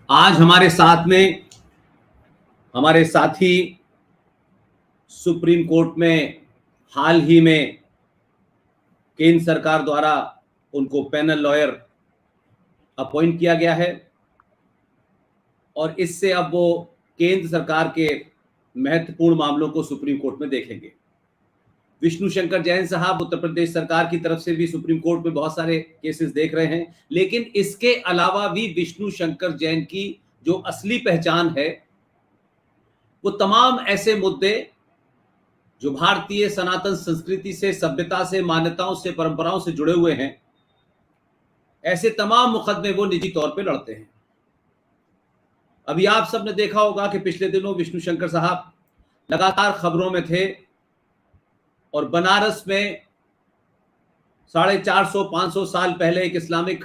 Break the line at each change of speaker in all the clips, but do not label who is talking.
आज हमारे साथ में हमारे साथी सुप्रीम कोर्ट में हाल ही में केंद्र सरकार द्वारा उनको पैनल लॉयर अपॉइंट किया गया है और इससे अब वो केंद्र सरकार के महत्वपूर्ण मामलों को सुप्रीम कोर्ट में देखेंगे। विष्णु शंकर जैन साहब उत्तर प्रदेश सरकार की तरफ से भी सुप्रीम कोर्ट में बहुत सारे केसेस देख रहे हैं, लेकिन इसके अलावा भी विष्णु शंकर जैन की जो असली पहचान है वो तमाम ऐसे मुद्दे जो भारतीय सनातन संस्कृति से, सभ्यता से, मान्यताओं से, परंपराओं से जुड़े हुए हैं, ऐसे तमाम मुकदमे वो निजी तौर पे लड़ते हैं। अभी आप सबने देखा होगा कि पिछले दिनों विष्णु शंकर साहब लगातार खबरों में थे और बनारस में 450-500 साल पहले एक इस्लामिक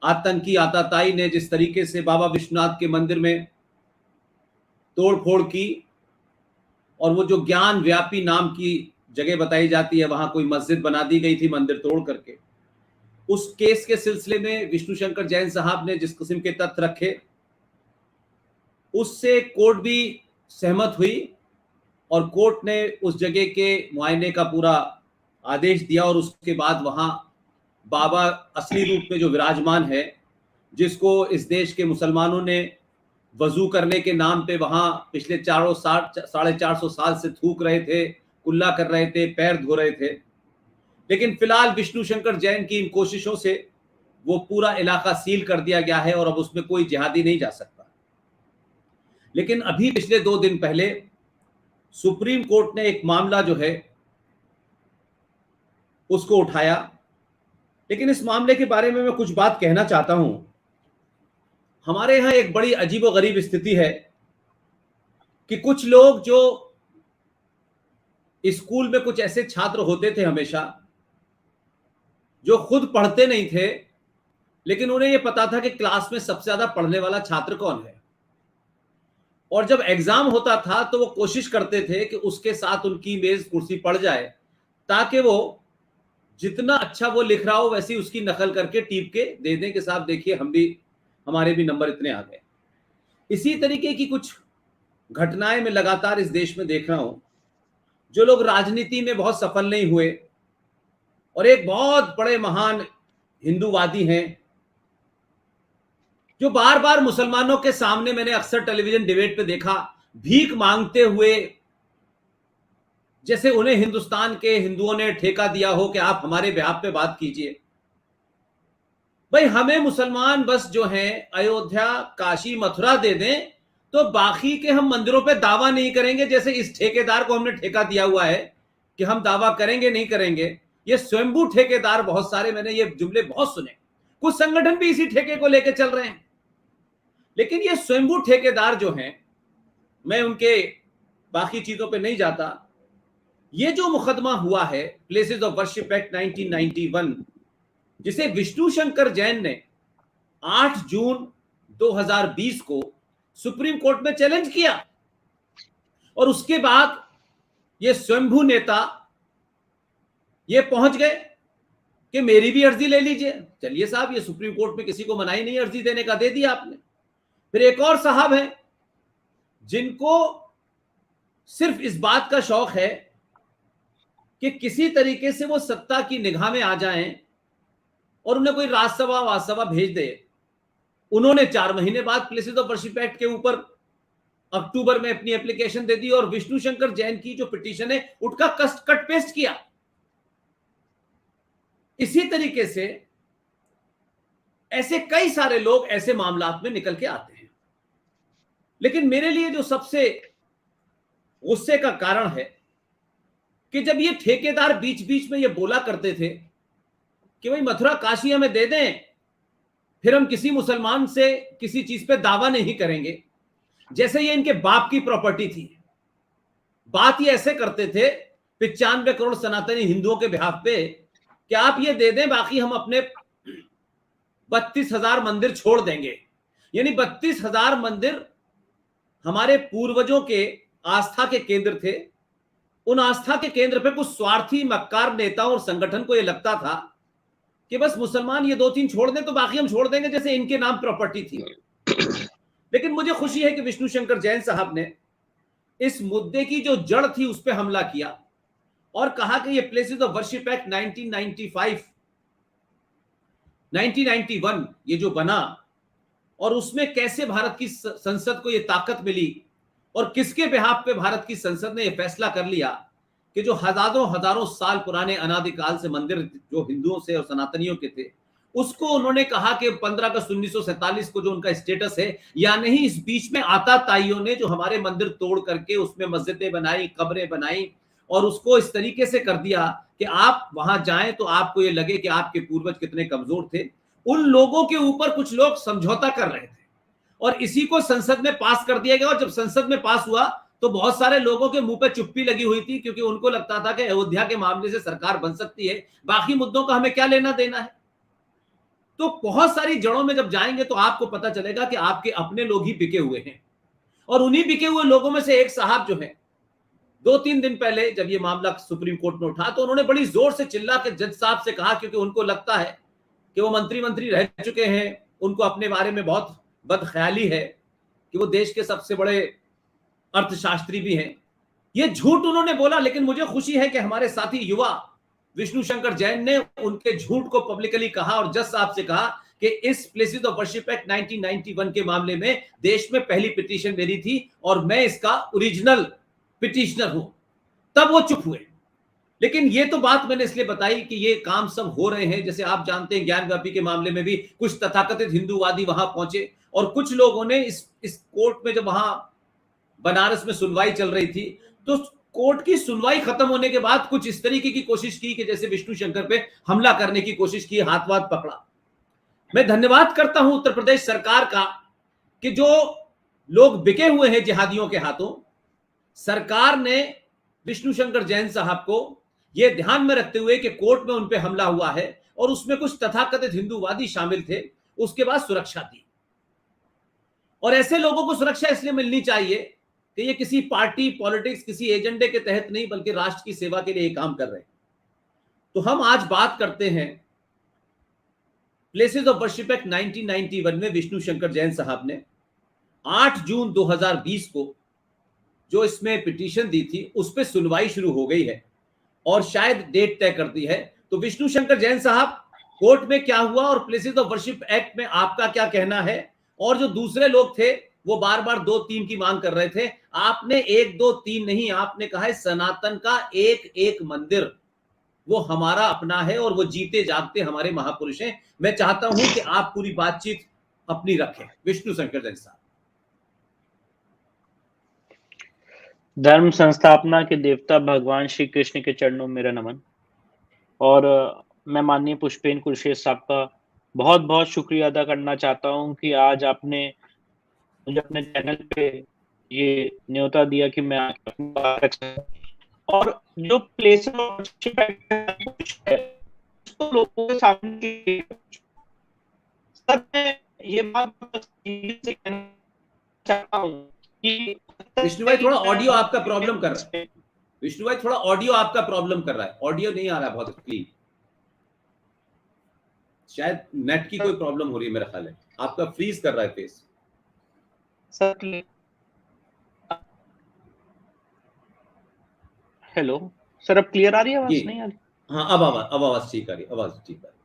आतंकी आताताई ने जिस तरीके से बाबा विश्वनाथ के मंदिर में तोड़फोड़ की और वो जो ज्ञान व्यापी नाम की जगह बताई जाती है, वहां कोई मस्जिद बना दी गई थी मंदिर तोड़ करके। उस केस के सिलसिले में विष्णु शंकर जैन साहब ने जिस किस्म के तथ्य रखे उससे कोर्ट भी सहमत हुई और कोर्ट ने उस जगह के मुआयने का पूरा आदेश दिया और उसके बाद वहां बाबा असली रूप में जो विराजमान है, जिसको इस देश के मुसलमानों ने वजू करने के नाम पे वहां पिछले 450 साल से थूक रहे थे, कुल्ला कर रहे थे, पैर धो रहे थे, लेकिन फिलहाल विष्णु शंकर जैन की इन कोशिशों से वो पूरा इलाका सील कर दिया गया है और अब उसमें कोई जिहादी नहीं जा सकता। लेकिन अभी पिछले 2 दिन पहले सुप्रीम कोर्ट ने एक मामला जो है उसको उठाया, लेकिन इस मामले के बारे में मैं कुछ बात कहना चाहता हूं। हमारे यहां एक बड़ी अजीबोगरीब स्थिति है कि कुछ लोग जो स्कूल में कुछ ऐसे छात्र होते थे हमेशा जो खुद पढ़ते नहीं थे, लेकिन उन्हें यह पता था कि क्लास में सबसे ज्यादा पढ़ने वाला छात्र कौन है, और जब एग्जाम होता था तो वो कोशिश करते थे कि उसके साथ उनकी मेज कुर्सी पड़ जाए ताकि वो जितना अच्छा वो लिख रहा हो वैसी उसकी नकल करके टीप के दे दें कि साहब देखिए हमारे भी नंबर इतने आ गए। इसी तरीके की कुछ घटनाएं मैं लगातार इस देश में देख रहा हूं। जो लोग राजनीति में बहुत सफल नहीं हुए और एक बहुत बड़े महान हिंदूवादी हैं जो बार बार मुसलमानों के सामने, मैंने अक्सर टेलीविजन डिबेट पे देखा, भीख मांगते हुए, जैसे उन्हें हिंदुस्तान के हिंदुओं ने ठेका दिया हो कि आप हमारे बिहाफ पे बात कीजिए। भाई हमें मुसलमान बस जो हैं अयोध्या, काशी, मथुरा दे दें तो बाकी के हम मंदिरों पे दावा नहीं करेंगे, जैसे इस ठेकेदार को हमने ठेका दिया हुआ है कि हम दावा करेंगे नहीं करेंगे। ये स्वयंभू ठेकेदार बहुत सारे, मैंने ये जुमले बहुत सुने, कुछ संगठन भी इसी ठेके को लेकर चल रहे हैं। लेकिन ये स्वयंभू ठेकेदार जो हैं, मैं उनके बाकी चीजों पे नहीं जाता। ये जो मुकदमा हुआ है प्लेसेस ऑफ वर्शिप एक्ट 1991, जिसे विष्णु शंकर जैन ने 8 जून 2020 को सुप्रीम कोर्ट में चैलेंज किया, और उसके बाद ये स्वयंभू नेता ये पहुंच गए कि मेरी भी अर्जी ले लीजिए। चलिए साहब, ये सुप्रीम कोर्ट में किसी को मनाही नहीं अर्जी देने का, दे दिया आपने। फिर एक और साहब हैं जिनको सिर्फ इस बात का शौक है कि किसी तरीके से वो सत्ता की निगाह में आ जाएं और उन्हें कोई राजसभा भेज दे। उन्होंने 4 महीने बाद प्लेसेस ऑफ वर्शिप एक्ट के ऊपर अक्टूबर में अपनी एप्लीकेशन दे दी और विष्णु शंकर जैन की जो पिटीशन है उनका कट पेस्ट किया। इसी तरीके से ऐसे कई सारे लोग ऐसे मामलात में निकल के आते हैं। लेकिन मेरे लिए जो सबसे गुस्से का कारण है कि जब ये ठेकेदार बीच बीच में ये बोला करते थे कि भाई मथुरा काशी हमें दे दें, फिर हम किसी मुसलमान से किसी चीज पे दावा नहीं करेंगे, जैसे ये इनके बाप की प्रॉपर्टी थी। बात ये ऐसे करते थे 95 करोड़ सनातनी हिंदुओं के बिहाफ पे कि आप ये दे दें, बाकी हम अपने 32,000 मंदिर छोड़ देंगे। यानी 32,000 मंदिर हमारे पूर्वजों के आस्था के केंद्र थे। उन आस्था के केंद्र पे कुछ स्वार्थी मक्कार नेताओं और संगठन को यह लगता था कि बस मुसलमान ये 2-3 छोड़ दें तो बाकी हम छोड़ देंगे, जैसे इनके नाम प्रॉपर्टी थी। लेकिन मुझे खुशी है कि विष्णु शंकर जैन साहब ने इस मुद्दे की जो जड़ थी उस पर हमला किया और कहा कि ये प्लेसेस ऑफ वर्शिप एक्ट 1995 1991 ये जो बना और उसमें कैसे भारत की संसद को ये ताकत मिली और किसके बिहाफ पे भारत की संसद ने यह फैसला कर लिया कि जो हजारों हजारों साल पुराने अनादिकाल से मंदिर जो हिंदुओं से और सनातनियों के थे, उसको उन्होंने कहा कि 15 अगस्त 1947 को जो उनका स्टेटस है, या नहीं इस बीच में आताताइयों ने जो हमारे मंदिर तोड़ करके उसमें मस्जिदें बनाई, कब्रें बनाई और उसको इस तरीके से कर दिया कि आप वहां जाएं तो आपको ये लगे कि आपके पूर्वज कितने कमजोर थे। उन लोगों के ऊपर कुछ लोग समझौता कर रहे थे और इसी को संसद में पास कर दिया गया। और जब संसद में पास हुआ तो बहुत सारे लोगों के मुंह पे चुप्पी लगी हुई थी, क्योंकि उनको लगता था कि अयोध्या के मामले से सरकार बन सकती है, बाकी मुद्दों का हमें क्या लेना देना है। तो बहुत सारी जड़ों में जब जाएंगे तो आपको पता चलेगा कि आपके अपने लोग ही बिके हुए हैं। और उन्हीं बिके हुए लोगों में से एक साहब जो है, 2-3 दिन पहले जब ये मामला सुप्रीम कोर्ट में उठा तो उन्होंने बड़ी जोर से चिल्ला के जज साहब से कहा, क्योंकि उनको लगता है कि वो मंत्री रह चुके हैं, उनको अपने बारे में बहुत बदख्याली है कि वो देश के सबसे बड़े अर्थशास्त्री भी हैं। ये झूठ उन्होंने बोला, लेकिन मुझे खुशी है कि हमारे साथी युवा विष्णु शंकर जैन ने उनके झूठ को पब्लिकली कहा और जज साहब से कहा कि इस प्लेसेस ऑफ वर्शिप एक्ट 1991 के मामले में देश में पहली पिटीशन मेरी थी और मैं इसका ओरिजिनल पिटिशनर हूं। तब वो चुप हुए। लेकिन ये तो बात मैंने इसलिए बताई कि ये काम सब हो रहे हैं। जैसे आप जानते हैं ज्ञानव्यापी के मामले में भी कुछ तथाकथित हिंदूवादी वहां पहुंचे और कुछ लोगों ने इस कोर्ट में जब वहां बनारस में सुनवाई चल रही थी तो कोर्ट की सुनवाई खत्म होने के बाद कुछ इस तरीके की कोशिश की कि जैसे विष्णु शंकर पे हमला करने की कोशिश की, हाथ वाथ पकड़ा। मैं धन्यवाद करता हूं उत्तर प्रदेश सरकार का कि जो लोग बिके हुए हैं जिहादियों के हाथों, सरकार ने विष्णु शंकर जैन साहब को यह ध्यान में रखते हुए कि कोर्ट में उन पे हमला हुआ है और उसमें कुछ तथाकथित हिंदूवादी शामिल थे, उसके बाद सुरक्षा दी। और ऐसे लोगों को सुरक्षा इसलिए मिलनी चाहिए कि ये किसी पार्टी पॉलिटिक्स किसी एजेंडे के तहत नहीं बल्कि राष्ट्र की सेवा के लिए ये काम कर रहे हैं। तो हम आज बात करते हैं प्लेसेस ऑफ वर्शिप एक्ट 1991 में विष्णु शंकर जैन साहब ने 8 जून 2020 को जो इसमें पिटीशन दी थी उस पर सुनवाई शुरू हो गई है और शायद डेट तय कर दी है। तो विष्णु शंकर जैन साहब, कोर्ट में क्या हुआ और प्लेसेस ऑफ वर्शिप एक्ट में आपका क्या कहना है? और जो दूसरे लोग थे वो बार बार 2-3 की मांग कर रहे थे, आपने 1-2-3 नहीं, आपने कहा है सनातन का एक एक मंदिर वो हमारा अपना है और वो जीते जागते हमारे महापुरुष हैं। मैं चाहता हूं कि आप पूरी बातचीत अपनी रखें। विष्णु शंकर जैन साहब।
धर्म संस्थापना के देवता भगवान श्री कृष्ण के चरणों में मेरा नमन। और मैं माननीय पुष्पेन कुरैशी साहब का बहुत बहुत शुक्रिया अदा करना चाहता हूं कि आज आपने मुझे अपने चैनल पे ये न्योता दिया कि मैं अपनी बात रख सकूं। और जो प्लेस है उसको लोगों के सामने सर मैं ये बात कहना चाहता हूं कि
विष्णु भाई थोड़ा ऑडियो आपका प्रॉब्लम कर रहा है। विष्णु भाई थोड़ा ऑडियो आपका प्रॉब्लम कर रहा है, ऑडियो नहीं आ रहा है बहुत क्लीन। शायद नेट की कोई प्रॉब्लम हो रही है, मेरा ख्याल है आपका फ्रीज कर रहा है फेस।
हेलो सर, अब क्लियर आ रही है आवाज? नहीं आ रही?
हाँ अब आवाज ठीक आ रही, आवाज ठीक आ रही।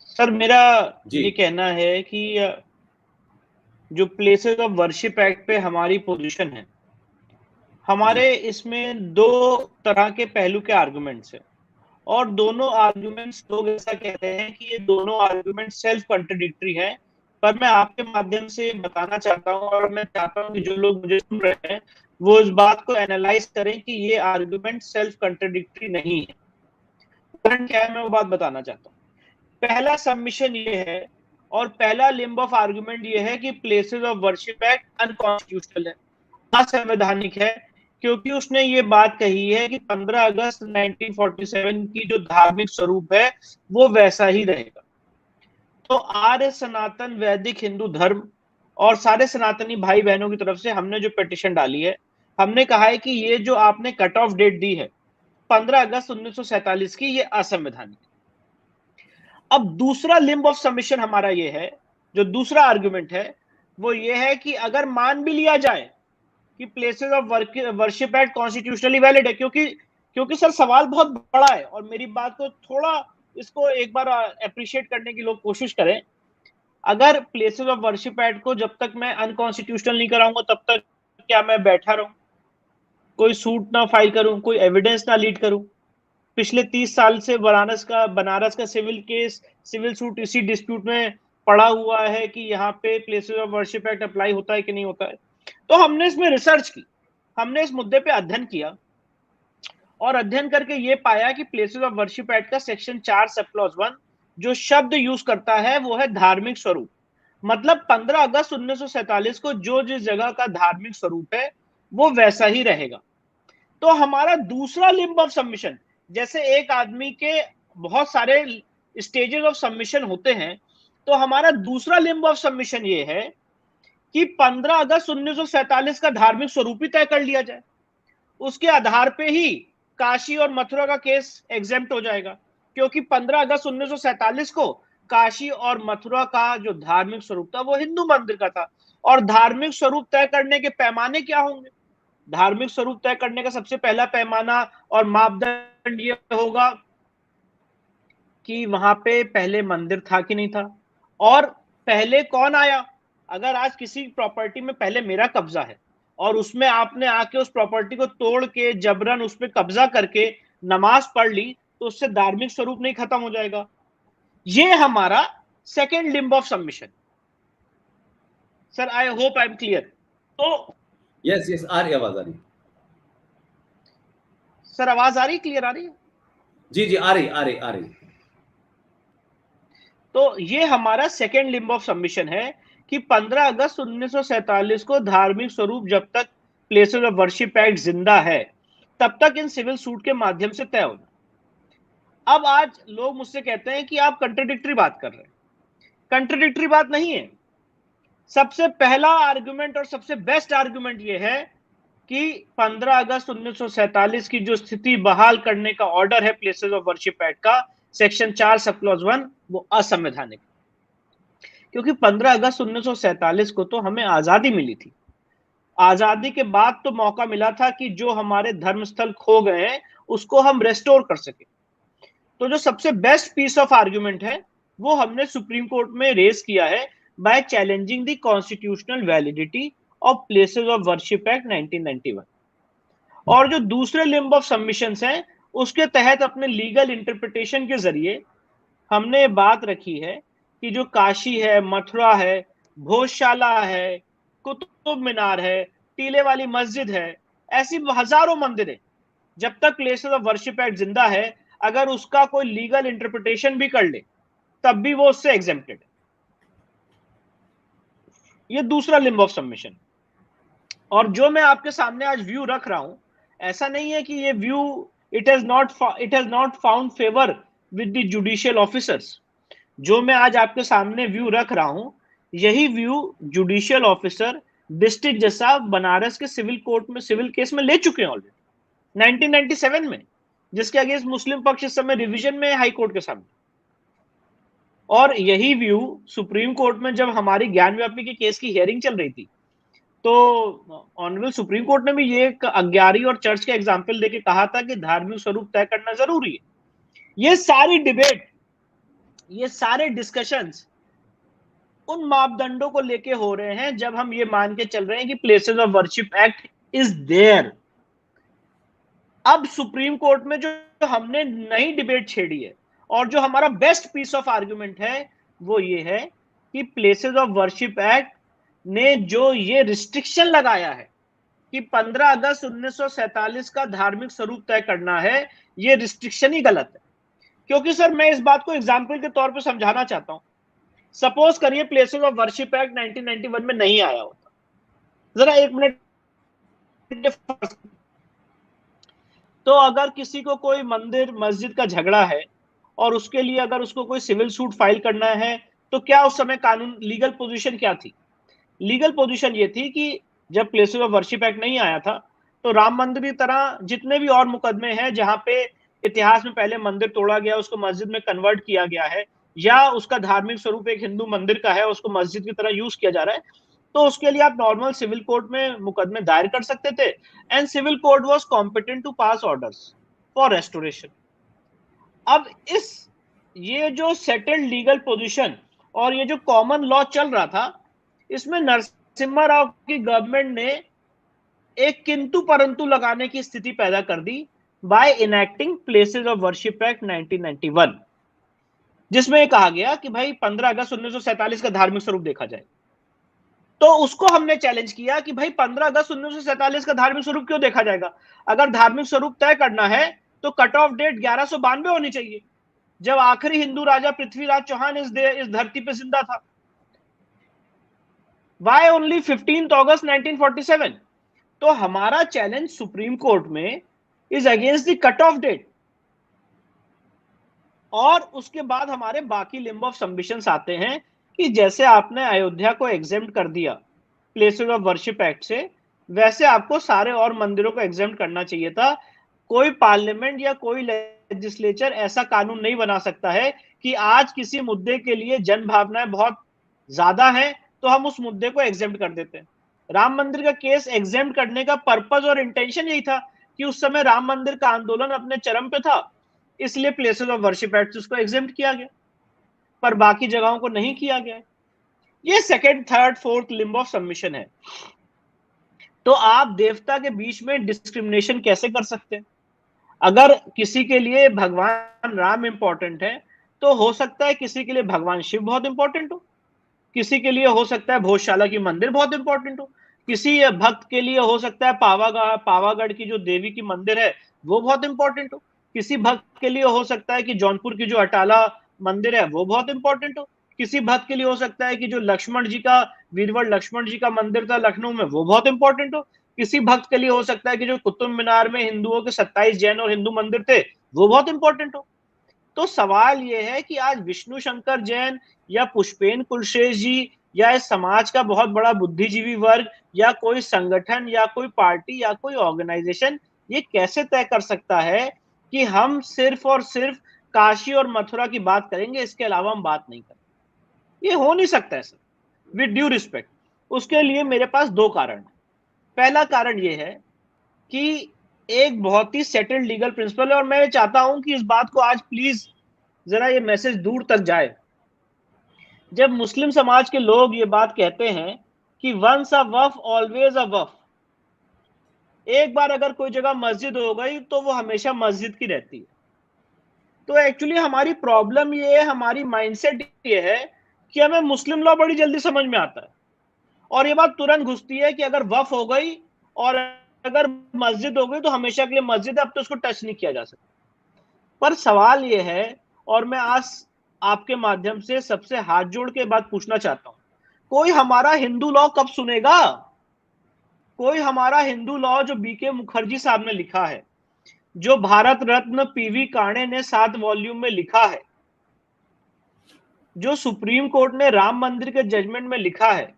सर मेरा ये कहना है कि जो प्लेसेस ऑफ वर्शिप एक्ट पे हमारी पोजीशन है, हमारे इसमें 2 तरह के पहलू के आर्गुमेंट्स हैं और दोनों आर्गुमेंट्स लोग ऐसा कहते हैं कि ये दोनों आर्गुमेंट सेल्फ कॉन्ट्रडिक्टरी हैं। पर मैं आपके माध्यम से बताना चाहता हूं और मैं चाहता हूं कि जो लोग मुझे सुन रहे हैं वो इस बात को एनालाइज करें कि ये आर्गुमेंट सेल्फ कॉन्ट्रडिक्टरी नहीं है। कारण क्या है मैं वो बात बताना चाहता हूँ। पहला सबमिशन ये है और पहला लिम्ब ऑफ आर्गुमेंट ये है कि Places of Worship act unconstitutional है, असंवैधानिक है, क्योंकि उसने ये बात कही है कि 15 अगस्त 1947 की जो धार्मिक स्वरूप है वो वैसा ही रहेगा। तो आर्य सनातन वैदिक हिंदू धर्म और सारे सनातनी भाई बहनों की तरफ से हमने जो पिटीशन डाली है, हमने कहा है कि ये जो आपने कट ऑफ डेट दी है 15 अगस्त 1947 की ये असंवैधानिक। अब दूसरा लिम्ब ऑफ सबमिशन हमारा ये है, जो दूसरा आर्गुमेंट है वो ये है कि अगर मान भी लिया जाए कि Places of Worship act constitutionally valid है, क्योंकि सर सवाल बहुत बड़ा है और मेरी बात को थोड़ा इसको एक बार अप्रिशिएट करने की लोग कोशिश करें। अगर प्लेसेस ऑफ वर्शिप एक्ट को जब तक मैं अनकॉन्स्टिट्यूशनल नहीं कराऊंगा तब तक क्या मैं बैठा रहूं, कोई सूट ना फाइल करूं, कोई एविडेंस ना लीड करूं? पिछले 30 साल से बनारस का सिविल सूट इसी डिस्प्यूट में पड़ा हुआ है कि यहाँ पे places of Worship act apply होता है कि नहीं होता है। तो हमने इसमें रिसर्च की, हमने इस मुद्दे पे अध्ययन किया और अध्ययन करके ये पाया कि प्लेसेस ऑफ वर्शिप एक्ट का सेक्शन 4 सब क्लॉज 1 जो शब्द यूज करता है वो है धार्मिक स्वरूप। मतलब 15 अगस्त 1947 को जो जिस जगह का धार्मिक स्वरूप है वो वैसा ही रहेगा। तो हमारा दूसरा लिम्ब ऑफ सबमिशन, जैसे एक आदमी के बहुत सारे स्टेजेस ऑफ सबमिशन होते हैं, तो हमारा दूसरा लिम्ब ऑफ सबमिशन ये है कि 15 अगस्त 1947 का धार्मिक स्वरूप ही तय कर लिया जाए। उसके आधार पे ही काशी और मथुरा का केस एग्जेम्प्ट हो जाएगा, क्योंकि 15 अगस्त 1947 को काशी और मथुरा का जो धार्मिक स्वरूप था वो हिंदू मंदिर का था। और धार्मिक स्वरूप तय करने के पैमाने क्या होंगे? धार्मिक स्वरूप तय करने का सबसे पहला पैमाना और मापदंड ये होगा कि वहां पे पहले मंदिर था कि नहीं था, और पहले कौन आया। अगर आज किसी प्रॉपर्टी में पहले मेरा कब्जा है और उसमें आपने आके उस प्रॉपर्टी को तोड़ के जबरन उस पर कब्जा करके नमाज पढ़ ली, तो उससे धार्मिक स्वरूप नहीं खत्म हो जाएगा। ये हमारा second limb of submission. Sir I hope I am clear. तो
यस आ रही आवाज, आ रही
सर, आवाज आ रही, क्लियर आ रही है?
जी आ रही।
तो ये हमारा सेकेंड लिम्ब ऑफ सबमिशन है कि 15 अगस्त 1947 को धार्मिक स्वरूप जब तक प्लेसेस ऑफ वर्शिप एक्ट जिंदा है तब तक इन सिविल सूट के माध्यम से तय होना। अब आज लोग मुझसे कहते हैं कि आप कंट्राडिक्टरी बात कर रहे हैं। कंट्राडिक्टरी बात नहीं है। सबसे पहला आर्गुमेंट और सबसे बेस्ट आर्गुमेंट यह है कि 15 अगस्त 1947 की जो स्थिति बहाल करने का ऑर्डर है प्लेसेस ऑफ वर्शिप एक्ट का सेक्शन 4 सब क्लॉज 1 वो असंवैधानिक, क्योंकि 15 अगस्त 1947 को तो हमें आजादी मिली थी। आजादी के बाद तो मौका मिला था कि जो हमारे धर्मस्थल खो गए हैं उसको हम रेस्टोर कर सके। तो जो सबसे बेस्ट पीस ऑफ आर्गुमेंट है वो हमने सुप्रीम कोर्ट में रेज किया है by challenging the constitutional validity of Places of Worship Act 1991। और जो दूसरे लिम्ब ऑफ सबमिशंस हैं उसके तहत अपने लीगल इंटरप्रिटेशन के जरिए हमने बात रखी है कि जो काशी है, मथुरा है, भोजशाला है, कुतुब मीनार है, टीले वाली मस्जिद है, ऐसी हजारों मंदिर है, जब तक प्लेसेस ऑफ वर्शिप एक्ट जिंदा है अगर उसका कोई लीगल इंटरप्रिटेशन भी कर ले तब भी वो उससे एग्जेम्प्टेड है। ये दूसरा लिम्ब ऑफ सबमिशन। और जो मैं आपके सामने आज व्यू रख रहा हूं, ऐसा नहीं है कि ये view it has not found favour with the judicial officers. जो मैं आज आपके सामने व्यू रख रहा हूं, यही व्यू जुडिशियल ऑफिसर डिस्ट्रिक्ट जज साहब बनारस के सिविल कोर्ट में सिविल केस में ले चुके हैं ऑलरेडी 1997 में, जिसके अगेंस्ट मुस्लिम पक्ष इस समय रिवीजन में हाई कोर्ट के सामने। और यही व्यू सुप्रीम कोर्ट में जब हमारी ज्ञान व्यापी के केस की हियरिंग चल रही थी तो ऑनरेबल सुप्रीम कोर्ट ने भी ये अग्यारी और चर्च के एग्जाम्पल देके कहा था कि धार्मिक स्वरूप तय करना जरूरी है। ये सारी डिबेट, ये सारे डिस्कशंस उन मापदंडों को लेके हो रहे हैं जब हम ये मान के चल रहे हैं कि Places of Worship Act is there. अब सुप्रीम कोर्ट में जो हमने नई डिबेट छेड़ी है और जो हमारा बेस्ट पीस ऑफ आर्गुमेंट है वो ये है कि प्लेसेस ऑफ वर्शिप एक्ट ने जो ये रिस्ट्रिक्शन लगाया है कि 15 अगस्त 1947 का धार्मिक स्वरूप तय करना है, ये रिस्ट्रिक्शन ही गलत है। क्योंकि सर मैं इस बात को एग्जाम्पल के तौर पे समझाना चाहता हूं। सपोज करिए प्लेसेस ऑफ वर्शिप एक्ट 1991 में नहीं आया होता, जरा एक मिनट। तो अगर किसी को कोई मंदिर मस्जिद का झगड़ा है और उसके लिए अगर उसको कोई सिविल सूट फाइल करना है तो क्या उस समय कानून लीगल पोजीशन क्या थी? लीगल पोजीशन ये थी कि जब प्लेसेस ऑफ वर्शिप एक्ट नहीं आया था तो राम मंदिर की तरह जितने भी और मुकदमे हैं जहां पे इतिहास में पहले मंदिर तोड़ा गया, उसको मस्जिद में कन्वर्ट किया गया है, या उसका धार्मिक स्वरूप एक हिंदू मंदिर का है, उसको मस्जिद की तरह यूज किया जा रहा है, तो उसके लिए आप नॉर्मल सिविल कोर्ट में मुकदमे दायर कर सकते थे, and civil court was competent to pass orders for restoration. अब ये जो सेटल्ड लीगल पोजीशन और ये जो कॉमन लॉ चल रहा था, इसमें नरसिम्हा राव की गवर्नमेंट ने एक किंतु परंतु लगाने की स्थिति पैदा कर दी by enacting Places of Worship Act 1991, जिसमें कहा गया कि भाई 15 अगस्त 1947 का धार्मिक स्वरूप देखा जाए। तो उसको हमने चैलेंज किया कि भाई 15 अगस्त 1947 का धार्मिक स्वरूप क्यों देखा जाएगा? अगर धार्मिक स्वरूप तय करना है तो कट ऑफ डेट 1192 होनी चाहिए, जब आखिरी हिंदू राजा पृथ्वीराज चौहान इस धरती पे जिंदा था। Why only 15th August 1947? तो हमारा चैलेंज सुप्रीम कोर्ट में is against the cut off date. और उसके बाद हमारे बाकी लिम्ब ऑफ सबमिशंस आते हैं कि जैसे आपने अयोध्या को एग्जेम्प्ट कर दिया प्लेसेस ऑफ वर्शिप एक्ट से, वैसे आपको सारे और मंदिरों को एग्जेम्प्ट करना चाहिए था। कोई पार्लियामेंट या कोई लेजिस्लेचर ऐसा कानून नहीं बना सकता है कि आज किसी मुद्दे के लिए जन भावनाएं बहुत ज्यादा है तो हम उस मुद्दे को एग्जेम्प्ट कर देते हैं। राम मंदिर का केस एग्जेम्प्ट करने का पर्पस और इंटेंशन यही था कि उस समय राम मंदिर का आंदोलन अपने चरम पे था, इसलिए प्लेसेस ऑफ वर्शिप एक्ट उसको एग्जेम्प्ट किया गया, पर बाकी जगहों को नहीं किया गया। ये second, third, fourth limb of submission है। तो आप देवता के बीच में डिस्क्रिमिनेशन कैसे कर सकते हैं? अगर किसी के लिए भगवान राम इंपॉर्टेंट है तो हो सकता है किसी के लिए भगवान शिव बहुत इंपॉर्टेंट हो, किसी के लिए हो सकता है भोजशाला की मंदिर बहुत इंपॉर्टेंट हो, किसी भक्त के लिए हो सकता है पावागढ़ की जो देवी की मंदिर है वो बहुत इंपॉर्टेंट हो, किसी भक्त के लिए हो सकता है कि जौनपुर की जो अटाला मंदिर है वो बहुत इंपॉर्टेंट हो, किसी भक्त के लिए हो सकता है कि जो लक्ष्मण जी का वीरवर लक्ष्मण जी का मंदिर था लखनऊ में वो बहुत इंपॉर्टेंट हो, किसी भक्त के लिए हो सकता है कि जो कुतुब मीनार में हिंदुओं के 27 जैन और हिंदू मंदिर थे वो बहुत इंपॉर्टेंट हो। तो सवाल यह है कि आज विष्णु शंकर जैन या पुष्पेन कुलशेष जी या इस समाज का बहुत बड़ा बुद्धिजीवी वर्ग या कोई संगठन या कोई पार्टी या कोई ऑर्गेनाइजेशन ये कैसे तय कर सकता है कि हम सिर्फ और सिर्फ काशी और मथुरा की बात करेंगे, इसके अलावा हम बात नहीं करेंगे? ये हो नहीं सकता है सर, विद ड्यू रिस्पेक्ट। उसके लिए मेरे पास दो कारण है। पहला कारण यह है कि एक बहुत ही सेटल्ड लीगल प्रिंसिपल है, और मैं चाहता हूं कि इस बात को आज प्लीज जरा ये मैसेज दूर तक जाए। जब मुस्लिम समाज के लोग ये बात कहते हैं कि once a Waqf always a Waqf, एक बार अगर कोई जगह मस्जिद हो गई तो वो हमेशा मस्जिद की रहती है, तो एक्चुअली हमारी प्रॉब्लम ये है, हमारी माइंडसेट ये है कि हमें मुस्लिम लॉ बड़ी जल्दी समझ में आता है और ये बात तुरंत घुसती है कि अगर वफ हो गई और अगर मस्जिद हो गई तो हमेशा के लिए मस्जिद है, अब तो उसको टच नहीं किया जा सकता। पर सवाल ये है, और मैं आज आपके माध्यम से सबसे हाथ जोड़ के बात पूछना चाहता हूं, कोई हमारा हिंदू लॉ कब सुनेगा? कोई हमारा हिंदू लॉ जो बीके मुखर्जी साहब ने लिखा है, जो भारत रत्न पीवी काणे ने 7 वॉल्यूम में लिखा है, जो सुप्रीम कोर्ट ने राम मंदिर के जजमेंट में लिखा है,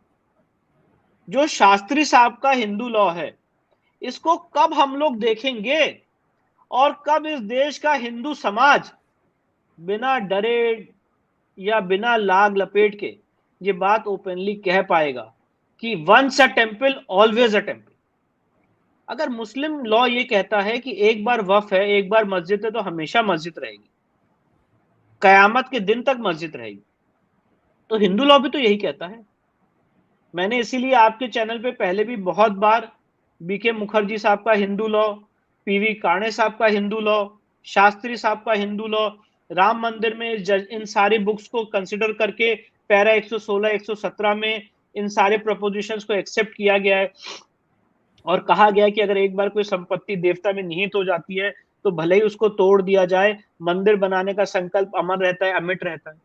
जो शास्त्री साहब का हिंदू लॉ है, इसको कब हम लोग देखेंगे और कब इस देश का हिंदू समाज बिना डरे या बिना लाग लपेट के ये बात ओपनली कह पाएगा कि once a temple always a temple? अगर मुस्लिम लॉ ये कहता है कि एक बार वफ है, एक बार मस्जिद है, तो हमेशा मस्जिद रहेगी, कयामत के दिन तक मस्जिद रहेगी, तो हिंदू लॉ भी तो यही कहता है। मैंने इसीलिए आपके चैनल पे पहले भी बहुत बार बीके मुखर्जी साहब का हिंदू लॉ, पीवी काणे साहब का हिंदू लॉ, शास्त्री साहब का हिंदू लॉ, राम मंदिर में इन सारी बुक्स को कंसिडर करके पैरा 116 117 में इन सारे प्रपोजिशंस को एक्सेप्ट किया गया है और कहा गया है कि अगर एक बार कोई संपत्ति देवता में निहित हो जाती है तो भले ही उसको तोड़ दिया जाए, मंदिर बनाने का संकल्प अमर रहता है, अमिट रहता है।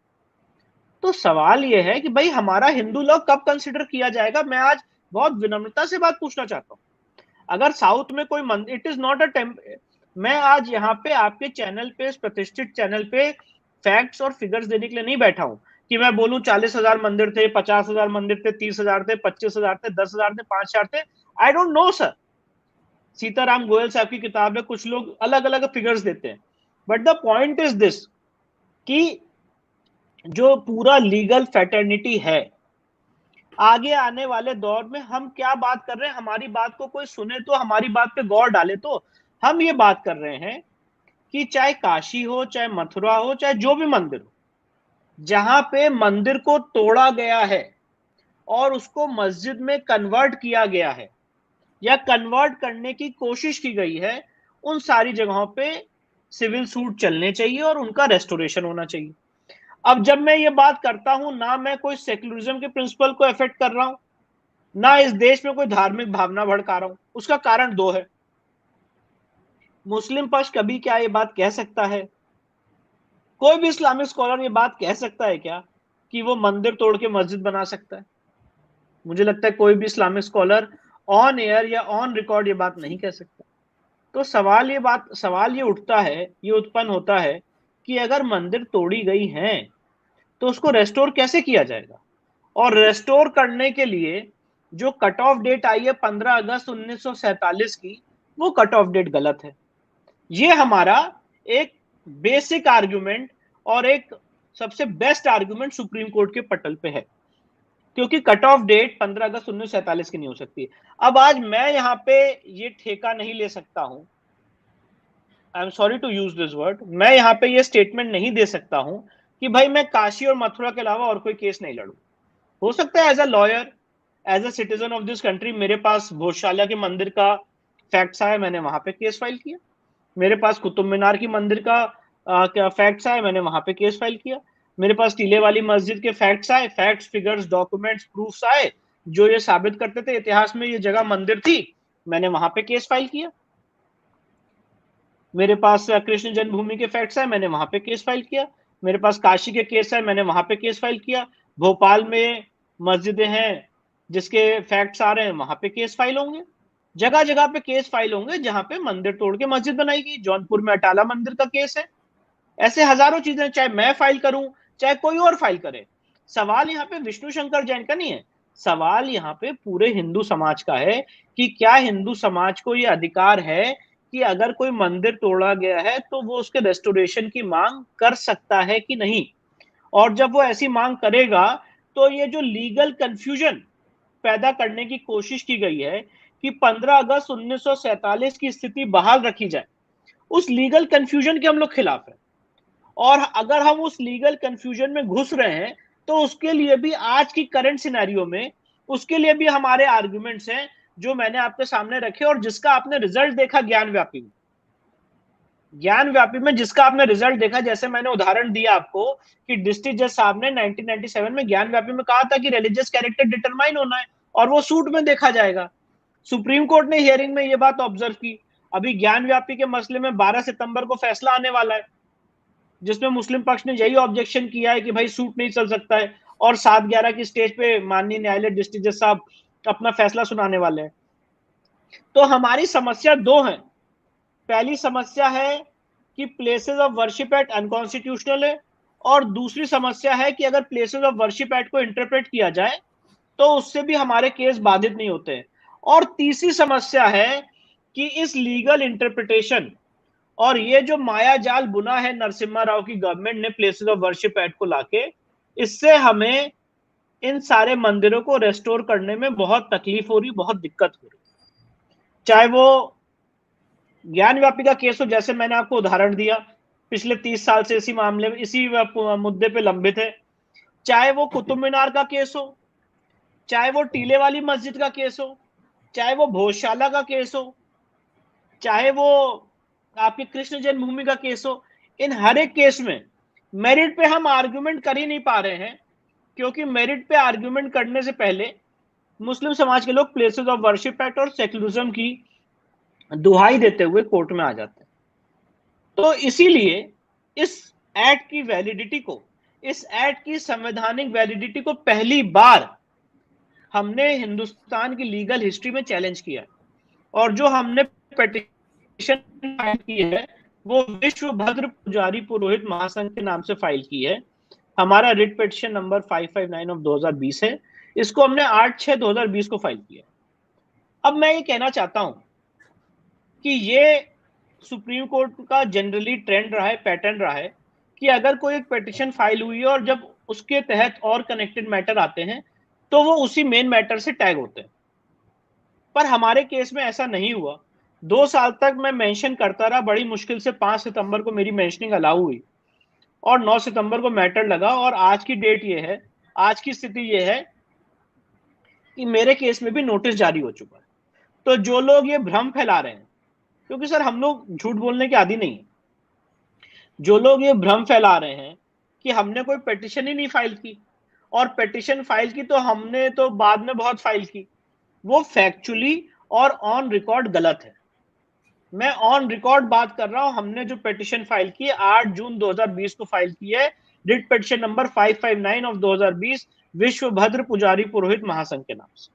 तो सवाल यह है कि भाई हमारा हिंदू लॉ कब कंसिडर किया जाएगा? मैं आज बहुत विनम्रता से बात पूछना चाहता हूं। अगर साउथ में कोई मंदिर, इट इज नॉट अ मैं आज यहाँ पे आपके चैनल पे, प्रतिष्ठित चैनल पे फैक्ट्स और फिगर्स देने के लिए नहीं बैठा हूं कि मैं बोलूं 40,000 मंदिर थे, 50,000 मंदिर थे, 30,000 थे, 25,000 थे, 10,000 थे, 5,000 थे। I don't know sir. Sitaram Goyal साहब की किताब है, कुछ लोग अलग अलग फिगर्स देते हैं, but the point is this कि जो पूरा लीगल फैटर्निटी है, आगे आने वाले दौर में हम क्या बात कर रहे हैं, हमारी बात को कोई सुने तो, हमारी बात पे गौर डाले तो। हम ये बात कर रहे हैं कि चाहे काशी हो, चाहे मथुरा हो, चाहे जो भी मंदिर हो, जहां पे मंदिर को तोड़ा गया है और उसको मस्जिद में कन्वर्ट किया गया है या कन्वर्ट करने की कोशिश की गई है, उन सारी जगहों पे सिविल सूट चलने चाहिए और उनका रेस्टोरेशन होना चाहिए। अब जब मैं ये बात करता हूं, ना मैं कोई सेक्युलरिज्म के प्रिंसिपल को अफेक्ट कर रहा हूं, ना इस देश में कोई धार्मिक भावना भड़का रहा हूं। उसका कारण दो है। मुस्लिम पक्ष कभी क्या ये बात कह सकता है, कोई भी इस्लामिक स्कॉलर ये बात कह सकता है क्या कि वो मंदिर तोड़ के मस्जिद बना सकता है? मुझे लगता है कोई भी इस्लामिक स्कॉलर ऑन एयर या ऑन रिकॉर्ड ये बात नहीं कह सकता। तो सवाल ये उठता है, ये उत्पन्न होता है कि अगर मंदिर तोड़ी गई है तो उसको रेस्टोर कैसे किया जाएगा? और रेस्टोर करने के लिए जो कट ऑफ डेट आई है 15 अगस्त 1947 की, वो कट ऑफ डेट गलत है। ये हमारा एक बेसिक आर्गुमेंट और एक सबसे बेस्ट आर्गुमेंट सुप्रीम कोर्ट के पटल पे है, क्योंकि कट ऑफ डेट 15 अगस्त 1947 की नहीं हो सकती। अब आज मैं यहां पे ये ठेका नहीं ले सकता हूं, I am sorry to use this word, मैं यहां पे ये स्टेटमेंट नहीं दे सकता हूं कि भाई मैं काशी और मथुरा के अलावा और कोई केस नहीं लड़ू। हो सकता है as a lawyer, as a citizen of this country, मेरे पास भोजशाला के मंदिर का फैक्ट्स आए, मैंने वहां पे केस फाइल किया। मेरे पास कुतुब मीनार की मंदिर का फैक्ट्स आए, मैंने वहां पे केस फाइल किया। मेरे पास टीले वाली मस्जिद के फैक्ट्स आए, फैक्ट्स, फिगर्स, डॉक्यूमेंट्स, प्रूफ्स आए जो ये साबित करते थे इतिहास में ये जगह मंदिर थी, मैंने वहां पे केस फाइल किया। मेरे पास कृष्ण जन्मभूमि के फैक्ट्स आए, मैंने वहां पे केस फाइल किया। मेरे पास काशी के केस है, मैंने वहां पे केस फाइल किया। भोपाल में मस्जिदें हैं जिसके फैक्ट्स आ रहे हैं, वहां पे केस फाइल होंगे। जगह जगह पे केस फाइल होंगे जहां पे मंदिर तोड़ के मस्जिद बनाई गई। जौनपुर में अटाला मंदिर का केस है। ऐसे हजारों चीजें, चाहे मैं फाइल करूं चाहे कोई और फाइल करे। सवाल यहाँ पे विष्णु शंकर जैन का नहीं है, सवाल यहाँ पे पूरे हिंदू समाज का है कि क्या हिंदू समाज को यह अधिकार है कि अगर कोई मंदिर तोड़ा गया है तो वो उसके रेस्टोरेशन की मांग कर सकता है कि नहीं। और जब वो ऐसी मांग करेगा तो ये जो लीगल कंफ्यूजन पैदा करने की कोशिश की गई है कि 15 अगस्त 1947 की स्थिति बहाल रखी जाए, उस लीगल कंफ्यूजन के हम लोग खिलाफ है। और अगर हम उस लीगल कंफ्यूजन में घुस रहे हैं तो उसके लिए भी आज की करंट सिनेरियो में उसके लिए भी हमारे आर्गुमेंट्स हैं जो मैंने आपके सामने रखे और जिसका आपने रिजल्ट देखा ज्ञानव्यापी में। ज्ञानव्यापी में जिसका आपने रिजल्ट देखा, जैसे मैंने उदाहरण दिया आपको कि डिस्ट्रिक्ट जज साहब ने 1997 में ज्ञानव्यापी में कहा था कि रिलीजियस कैरेक्टर डिटरमाइन होना है और वो सूट में देखा जाएगा। सुप्रीम कोर्ट ने हियरिंग में ये बात ऑब्जर्व की। अभी ज्ञानव्यापी के मसले में 12 सितंबर को फैसला आने वाला है, जिसमें मुस्लिम पक्ष ने यही ऑब्जेक्शन किया है कि भाई सूट नहीं चल सकता है, और 7/11 की स्टेज पे माननीय न्यायालय डिस्ट्रिक्ट जज साहब अपना फैसला सुनाने वाले हैं। तो हमारी समस्या दो है। पहली समस्या है कि Places of Worship act unconstitutional है, और दूसरी समस्या है कि अगर प्लेसेस ऑफ वर्शिप एक्ट को इंटरप्रेट किया जाए तो उससे भी हमारे केस बाधित नहीं होते। और तीसरी समस्या है कि इस लीगल इंटरप्रिटेशन और ये जो माया जाल बुना है नरसिम्हा राव की गवर्नमेंट ने प्लेसेस ऑफ वर्शिप एक्ट को लाके, इससे हमें इन सारे मंदिरों को रेस्टोर करने में बहुत तकलीफ हो रही, बहुत दिक्कत हो रही। चाहे वो ज्ञानव्यापी का केस हो, जैसे मैंने आपको उदाहरण दिया, पिछले 30 साल से इसी मामले में, इसी मुद्दे पे लंबित है। चाहे वो कुतुब मीनार का केस हो, चाहे वो टीले वाली मस्जिद का केस हो, चाहे वो भोजशाला का केस हो, चाहे वो आपके कृष्ण जन्मभूमि का केस हो, इन हर एक केस में मेरिट पे हम आर्गुमेंट कर ही नहीं पा रहे हैं, क्योंकि मेरिट पे आर्गुमेंट करने से पहले मुस्लिम समाज के लोग प्लेसेस ऑफ वर्शिप एक्ट और सेक्युलरिज्म की दुहाई देते हुए कोर्ट में आ जाते हैं। तो इसीलिए इस एक्ट की वैलिडिटी को, इस एक्ट की संवैधानिक वैलिडिटी को पहली बार हमने हिंदुस्तान की लीगल हिस्ट्री में चैलेंज किया है। और जो हमने पिटीशन फाइल की है वो विश्व भद्र पुजारी पुरोहित महासंघ के नाम से फाइल की है। हमारा रिट पिटीशन नंबर 559 ऑफ 2020 है। इसको हमने 8/6/2020 को फाइल किया। अब मैं ये कहना चाहता हूं कि ये सुप्रीम कोर्ट का जनरली ट्रेंड रहा है, पैटर्न रहा है कि अगर कोई एक पिटीशन फाइल हुई है और जब उसके तहत और कनेक्टेड मैटर आते हैं तो वो उसी मेन मैटर से टैग होते हैं। पर हमारे केस में ऐसा नहीं हुआ। 2 साल तक मैं मेंशन करता रहा, बड़ी मुश्किल से 5 सितंबर को मेरी मेंशनिंग अलाउ हुई और 9 सितंबर को मैटर लगा, और आज की डेट ये है, आज की स्थिति ये है कि मेरे केस में भी नोटिस जारी हो चुका है। तो जो लोग ये भ्रम फैला रहे हैं, क्योंकि सर हम लोग झूठ बोलने के आदी नहीं है, जो लोग ये भ्रम फैला रहे हैं कि हमने कोई पिटीशन ही नहीं फाइल की, और पिटीशन फाइल की तो हमने तो बाद में बहुत फाइल की, वो फैक्चुअली और ऑन रिकॉर्ड गलत है। मैं ऑन रिकॉर्ड बात कर रहा हूं। हमने जो पिटीशन फाइल की 8 जून 2020 को फाइल की है, रिट पिटीशन नंबर 559 ऑफ 2020 विश्वभद्र पुजारी पुरोहित महासंघ के नाम से।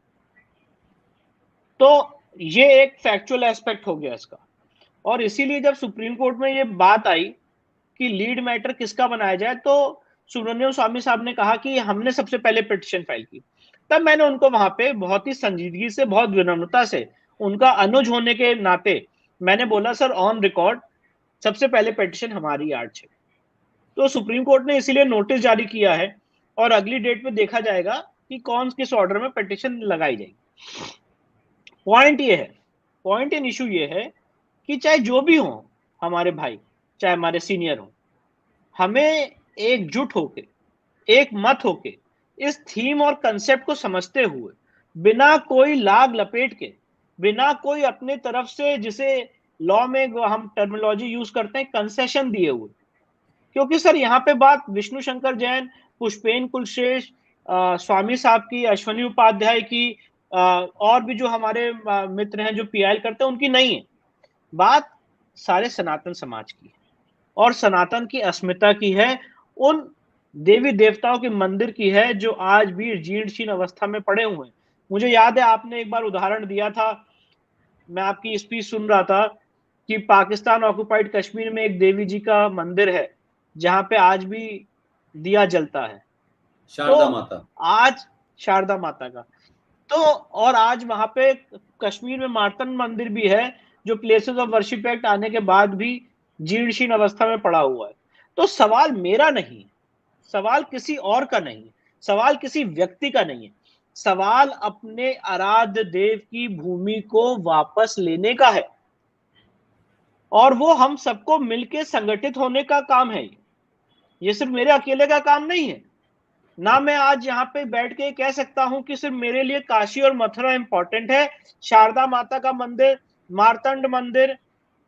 तो ये एक फैक्चुअल एस्पेक्ट हो गया इसका। और इसीलिए जब सुप्रीम कोर्ट में ये बात आई कि लीड मैटर किसका बनाया जाए, तो सुब्रमण्यम स्वामी साहब ने कहा कि हमने सबसे पहले पिटीशन फाइल की। तब मैंने उनको वहां पे बहुत ही संजीदगी से, बहुत विनम्रता से, उनका अनुज होने के नाते मैंने बोला, सर ऑन रिकॉर्ड सबसे पहले पिटीशन हमारी 8/6। तो सुप्रीम कोर्ट ने इसीलिए नोटिस जारी किया है और अगली डेट पे देखा जाएगा कि कौन किस ऑर्डर में पिटीशन लगाई जाएगी। पॉइंट इन इशू ये है कि चाहे जो भी हो हमारे भाई, चाहे हमारे सीनियर हो, हमें एकजुट होके, एक मत होके इस थीम और कंसेप्ट को समझते हुए, बिना कोई लाग लपेट के, बिना कोई अपने तरफ से, जिसे लॉ में हम टर्मिनोलॉजी यूज करते हैं, कंसेशन दिए हुए। क्योंकि सर यहाँ पे बात विष्णु शंकर जैन, पुष्पेन कुलश्रेष्ठ, स्वामी साहब की, अश्वनी उपाध्याय की, और भी जो हमारे मित्र हैं जो पीआईएल करते हैं, उनकी नहीं है। बात सारे सनातन समाज की है और सनातन की अस्मिता की है, उन देवी देवताओं के मंदिर की है जो आज भी जीर्ण शीर्ण अवस्था में पड़े हुए हैं। मुझे याद है आपने एक बार उदाहरण दिया था, मैं आपकी स्पीच सुन रहा था, कि पाकिस्तान ऑक्युपाइड कश्मीर में एक देवी जी का मंदिर है जहां पे आज भी दिया जलता है,
शारदा माता,
आज शारदा माता का। तो और आज वहां पे कश्मीर में मार्तंड मंदिर भी है जो प्लेसेस ऑफ वर्शिप एक्ट आने के बाद भी जीर्ण शीर्ण अवस्था में पड़ा हुआ है। तो सवाल मेरा नहीं है, सवाल किसी और का नहीं है, सवाल किसी व्यक्ति का नहीं है, सवाल अपने आराध्य देव की भूमि को वापस लेने का है। और वो हम सबको मिलकर संगठित होने का काम है। ये सिर्फ मेरे अकेले का काम नहीं है। ना मैं आज यहाँ पे बैठ के कह सकता हूं कि सिर्फ मेरे लिए काशी और मथुरा इंपॉर्टेंट है। शारदा माता का मंदिर, मार्तंड मंदिर,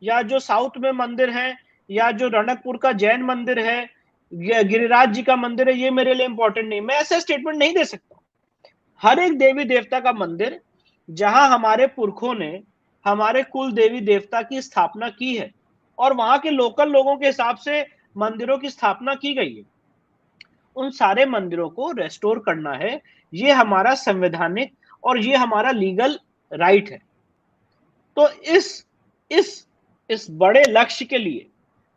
या जो साउथ में मंदिर है, या जो रणकपुर का जैन मंदिर है, गिरिराज जी का मंदिर है, ये मेरे लिए इंपॉर्टेंट नहीं। मैं ऐसा स्टेटमेंट नहीं दे सकता। हर एक देवी देवता का मंदिर जहां हमारे पुरखों ने हमारे कुल देवी देवता की स्थापना की है और वहां के लोकल लोगों के हिसाब से मंदिरों की स्थापना की गई है, उन सारे मंदिरों को रेस्टोर करना है। ये हमारा संवैधानिक और ये हमारा लीगल राइट है। तो इस बड़े लक्ष्य के लिए,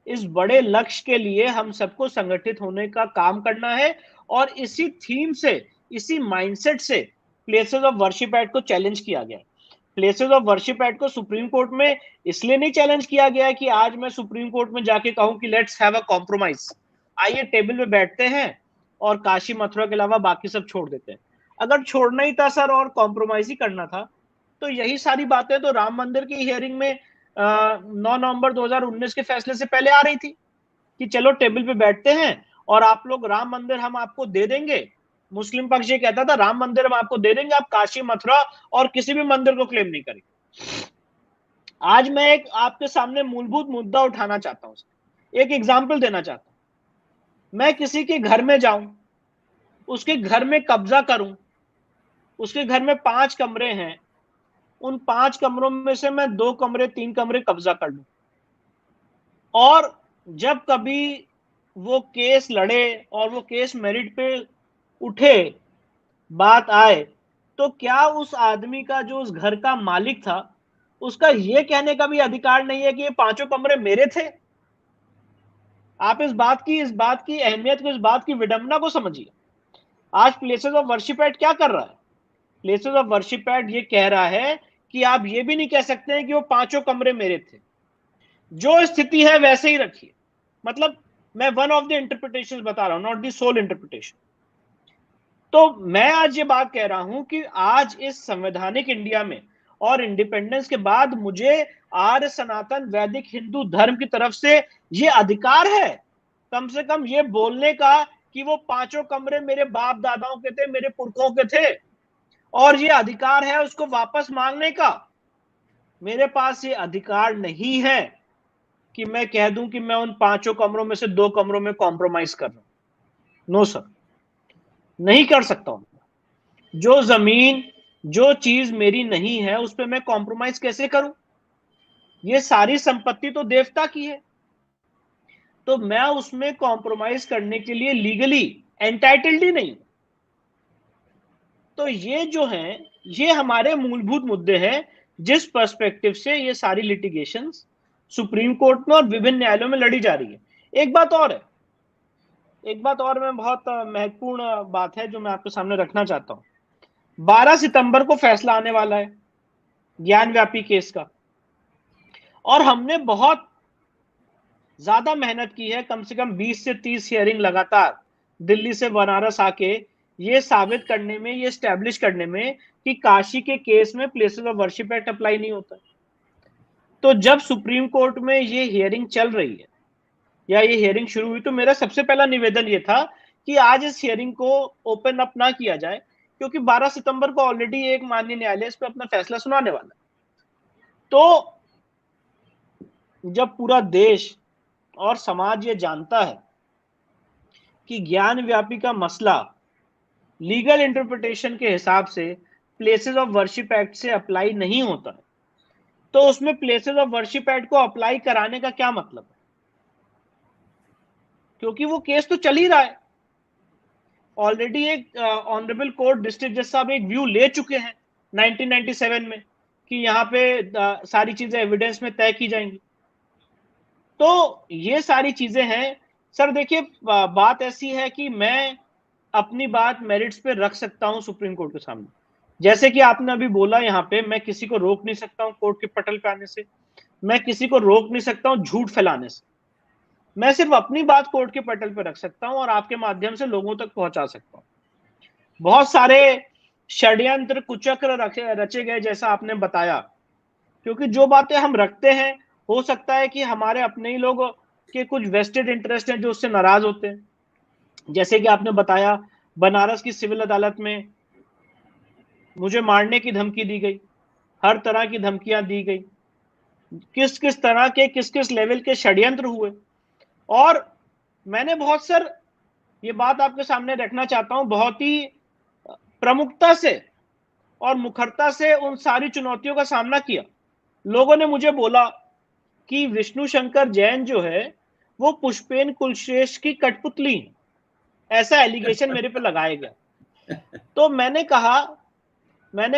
इस बड़े लक्ष्य के लिए हम सबको संगठित होने का काम करना है। और इसी थीम से, इसी माइंडसेट से प्लेसेस ऑफ वर्शिप एक्ट को चैलेंज किया गया। प्लेसेस ऑफ वर्शिप एक्ट को सुप्रीम कोर्ट में इसलिए नहीं चैलेंज किया गया कि आज मैं सुप्रीम कोर्ट में जाके कहूं कि लेट्स हैव अ कॉम्प्रोमाइज, आइए टेबल पे बैठते हैं और काशी मथुरा के अलावा बाकी सब छोड़ देते हैं। अगर छोड़ना ही था सर और कॉम्प्रोमाइज ही करना था, तो यही सारी बातें तो राम मंदिर की हियरिंग में 9 नवंबर 2019 के फैसले से पहले आ रही थी कि चलो टेबल पे बैठते हैं और आप लोग राम मंदिर हम आपको दे देंगे। मुस्लिम पक्ष ये कहता था राम मंदिर हम आपको दे देंगे, आप काशी मथुरा और किसी भी मंदिर को क्लेम नहीं करेंगे। आज मैं एक आपके सामने मूलभूत मुद्दा उठाना चाहता हूं, एक एग्जाम्पल देना चाहता हूं। मैं किसी के घर में जाऊं, उसके घर में कब्जा करूं, उसके घर में 5 कमरे हैं, उन 5 कमरों में से मैं 2 कमरे 3 कमरे कब्जा कर लूं, और जब कभी वो केस लड़े और वो केस मेरिट पे उठे, बात आए, तो क्या उस आदमी का, जो उस घर का मालिक था, उसका ये कहने का भी अधिकार नहीं है कि ये 5 कमरे मेरे थे? आप इस बात की अहमियत को, इस बात की विडंबना को समझिए। आज प्लेसेस ऑफ वर्शिप एक्ट क्या कर रहा है? प्लेसेस ऑफ वर्शिप एक्ट ये कह रहा है कि आप ये भी नहीं कह सकते हैं कि वो 5 कमरे मेरे थे। जो स्थिति है वैसे ही रखिए। मतलब मैं वन ऑफ द इंटरप्रिटेशन बता रहा हूं, नॉट द सोल इंटरप्रिटेशन। तो मैं आज ये बात कह रहा हूं कि आज इस संवैधानिक इंडिया में और इंडिपेंडेंस के बाद मुझे आर्य सनातन वैदिक हिंदू धर्म की तरफ से ये अधिकार है कम से कम ये बोलने का कि वो 5 कमरे मेरे बाप दादाओं के थे, मेरे पुरखों के थे, और ये अधिकार है उसको वापस मांगने का। मेरे पास ये अधिकार नहीं है कि मैं कह दूं कि मैं उन 5 कमरों में से 2 कमरों में कॉम्प्रोमाइज कर रहा हूं। नो सर, नहीं कर सकता हूं। जो जमीन, जो चीज मेरी नहीं है उस पर मैं कॉम्प्रोमाइज कैसे करूं? ये सारी संपत्ति तो देवता की है, तो मैं उसमें कॉम्प्रोमाइज करने के लिए लीगली एंटाइटल्ड ही नहीं। तो ये जो है, ये हमारे मूलभूत मुद्दे हैं जिस पर्सपेक्टिव से ये सारी लिटिगेशंस सुप्रीम कोर्ट में और विभिन्न न्यायालयों में लड़ी जा रही है। एक बात और है, एक बात और मैं बहुत महत्वपूर्ण बात है जो मैं आपके सामने रखना चाहता हूं। 12 सितंबर को फैसला आने वाला है ज्ञानव्यापी केस का, और हमने बहुत ज्यादा मेहनत की है, कम से कम 20 से 30 हियरिंग लगातार दिल्ली से बनारस आके ये साबित करने में, ये स्टैब्लिश करने में कि काशी के केस में places of Worship act apply नहीं होता। तो जब सुप्रीम कोर्ट में ये हियरिंग चल रही है या ये हियरिंग शुरू हुई, तो मेरा सबसे पहला निवेदन ये था कि आज इस हियरिंग को ओपन अप ना किया जाए, क्योंकि 12 सितंबर को ऑलरेडी एक माननीय न्यायालय इस पर अपना फैसला सुनाने वाला है। तो जब पूरा देश और समाज ये जानता है कि ज्ञान व्यापी का मसला लीगल इंटरप्रिटेशन के हिसाब से प्लेसेस ऑफ वर्शिप एक्ट से अप्लाई नहीं होता है, तो उसमें प्लेसेस ऑफ वर्शिप एक्ट को अप्लाई कराने का क्या मतलब है? क्योंकि वो केस तो चल ही रहा है। ऑलरेडी एक ऑनरेबल कोर्ट डिस्ट्रिक्ट जज साहब एक व्यू ले चुके हैं 1997 में कि यहाँ पे सारी चीजें एविडेंस में तय की जाएंगी। तो ये सारी चीजें हैं सर। देखिए, बात ऐसी है कि मैं अपनी बात मेरिट्स पे रख सकता हूं सुप्रीम कोर्ट के सामने, जैसे कि आपने अभी बोला, यहाँ पे मैं किसी को रोक नहीं सकता हूं कोर्ट के पटल पे आने से, मैं किसी को रोक नहीं सकता हूं झूठ फैलाने से। मैं सिर्फ अपनी बात कोर्ट के पटल पे रख सकता हूं और आपके माध्यम से लोगों तक पहुंचा सकता हूं। बहुत सारे षड्यंत्र कुचक्र रचे गए जैसा आपने बताया, क्योंकि जो बातें हम रखते हैं हो सकता है कि हमारे अपने ही लोग के कुछ वेस्टेड इंटरेस्ट हैं जो उससे नाराज होते हैं। जैसे कि आपने बताया, बनारस की सिविल अदालत में मुझे मारने की धमकी दी गई, हर तरह की धमकियां दी गई, किस किस तरह के, किस किस लेवल के षड्यंत्र हुए। और मैंने बहुत सर, ये बात आपके सामने रखना चाहता हूं, बहुत ही प्रमुखता से और मुखरता से उन सारी चुनौतियों का सामना किया। लोगों ने मुझे बोला कि विष्णु शंकर जैन जो है वो पुष्पेन कुलश्रेष्ठ की कठपुतली है, ऐसा एलिगेशन मेरे पे लगाया गया। तो मैंने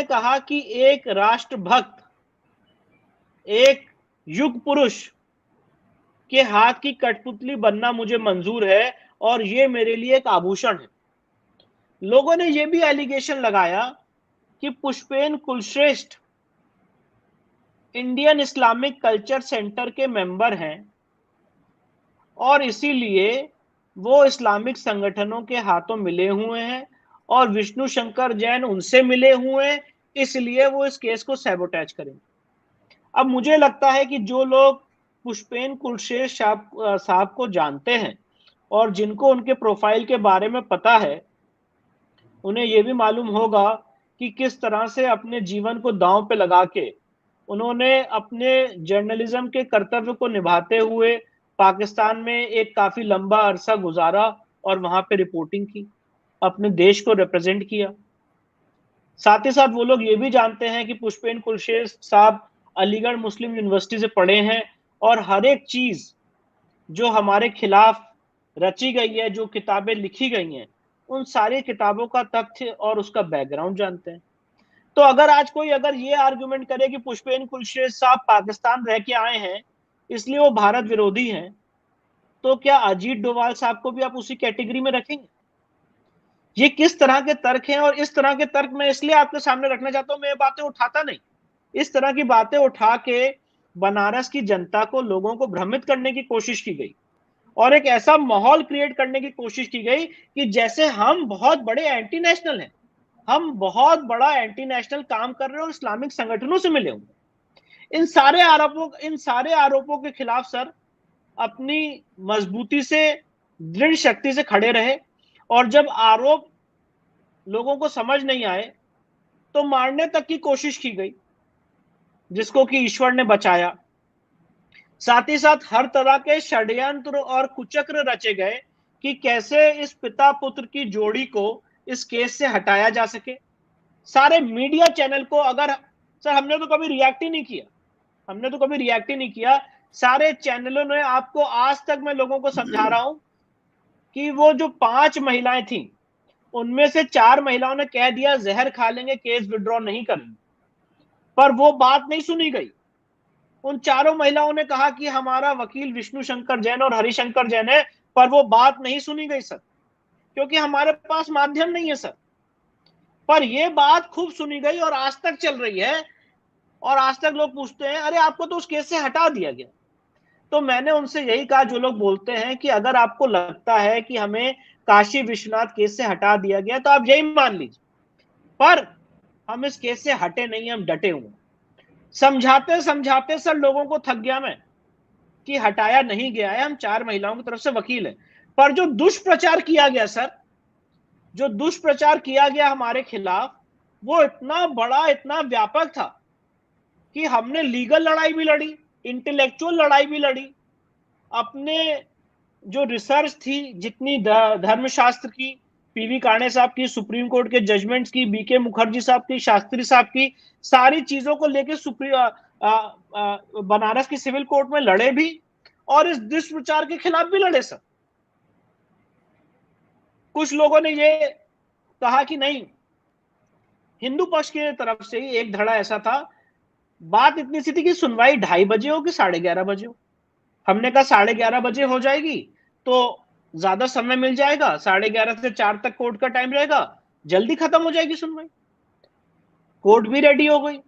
कहा कि एक राष्ट्रभक्त, एक युग पुरुष के हाथ की कठपुतली बनना मुझे मंजूर है और ये मेरे लिए एक आभूषण है। लोगों ने यह भी एलिगेशन लगाया कि Pushpen Kulshreshtha Indian Islamic culture centre के मेंबर हैं और इसीलिए वो इस्लामिक संगठनों के हाथों मिले हुए हैं और विष्णु शंकर जैन उनसे मिले हुए हैं, इसलिए वो इस केस को सैबोटेज करेंगे। अब मुझे लगता है कि जो लोग पुष्पेन कुलश्रेष्ठ साहब को जानते हैं और जिनको उनके प्रोफाइल के बारे में पता है, उन्हें यह भी मालूम होगा कि किस तरह से अपने जीवन को दांव पे लगा के उन्होंने अपने जर्नलिज्म के कर्तव्य को निभाते हुए पाकिस्तान में एक काफी लंबा अरसा गुजारा और वहां पे रिपोर्टिंग की, अपने देश को रिप्रेजेंट किया। साथ ही साथ वो लोग ये भी जानते हैं कि पुष्पेन कुलश्रेष्ठ साहब अलीगढ़ मुस्लिम यूनिवर्सिटी से पढ़े हैं और हर एक चीज जो हमारे खिलाफ रची गई है, जो किताबें लिखी गई हैं, उन सारी किताबों का तथ्य और उसका बैकग्राउंड जानते हैं। तो अगर आज कोई ये आर्गुमेंट करे कि पुष्पेन कुलश्रेष्ठ साहब पाकिस्तान रह के आए हैं इसलिए वो भारत विरोधी हैं, तो क्या अजीत डोभाल साहब को भी आप उसी कैटेगरी में रखेंगे? ये किस तरह के तर्क हैं? और इस तरह के तर्क मैं इसलिए आपके सामने रखना चाहता हूं, मैं ये बातें उठाता नहीं, इस तरह की बातें उठा के बनारस की जनता को, लोगों को भ्रमित करने की कोशिश की गई और एक ऐसा माहौल क्रिएट करने की कोशिश की गई कि जैसे हम बहुत बड़े एंटी नेशनल हैं, हम बहुत बड़ा एंटी नेशनल काम कर रहे हैं और इस्लामिक संगठनों से मिले हुए। इन सारे आरोपों के खिलाफ सर अपनी मजबूती से, दृढ़ शक्ति से खड़े रहे और जब आरोप लोगों को समझ नहीं आए तो मारने तक की कोशिश की गई, जिसको कि ईश्वर ने बचाया। साथ ही साथ हर तरह के षड्यंत्र और कुचक्र रचे गए कि कैसे इस पिता पुत्र की जोड़ी को इस केस से हटाया जा सके। सारे मीडिया चैनल को, अगर सर हमने तो कभी रिएक्ट ही नहीं किया, सारे चैनलों ने, आपको आज तक मैं लोगों को समझा रहा हूं कि वो जो 5 महिलाएं थी उनमें से 4 महिलाओं ने कह दिया जहर खा लेंगे, केस विड्रॉ नहीं करेंगे, पर वो बात नहीं सुनी गई। उन चारों महिलाओं ने कहा कि हमारा वकील विष्णु शंकर जैन और हरिशंकर जैन है, पर वो बात नहीं सुनी गई सर, क्योंकि हमारे पास माध्यम नहीं है सर। पर ये बात खूब सुनी गई और आज तक चल रही है और आज तक लोग पूछते हैं अरे आपको तो उस केस से हटा दिया गया। तो मैंने उनसे यही कहा, जो लोग बोलते हैं कि अगर आपको लगता है कि हमें काशी विश्वनाथ केस से हटा दिया गया तो आप यही मान लीजिए, पर हम इस केस से हटे नहीं, हम डटे हुए। समझाते समझाते सर लोगों को थक गया मैं कि हटाया नहीं गया है, हम 4 महिलाओं की तरफ से वकील हैं। पर जो दुष्प्रचार किया गया सर, जो दुष्प्रचार किया गया हमारे खिलाफ, वो इतना बड़ा, इतना व्यापक था कि हमने लीगल लड़ाई भी लड़ी, इंटेलेक्चुअल लड़ाई भी लड़ी, अपने जो रिसर्च थी, जितनी धर्मशास्त्र की, पीवी काणे साहब की, सुप्रीम कोर्ट के जजमेंट्स की, बीके मुखर्जी साहब की, शास्त्री साहब की, सारी चीजों को लेकर बनारस की सिविल कोर्ट में लड़े भी और इस दुष्प्रचार के खिलाफ भी लड़े सर। कुछ लोगों ने ये कहा कि नहीं, हिंदू पक्ष की तरफ से ही एक धड़ा ऐसा था, बात इतनी सी थी कि सुनवाई 2:30 बजे हो कि 11:30 बजे हो। हमने कहा 11:30 बजे हो जाएगी तो ज्यादा समय मिल जाएगा, 11:30 से 4 तक कोर्ट का टाइम रहेगा, जल्दी खत्म हो जाएगी सुनवाई। कोर्ट भी रेडी हो गई।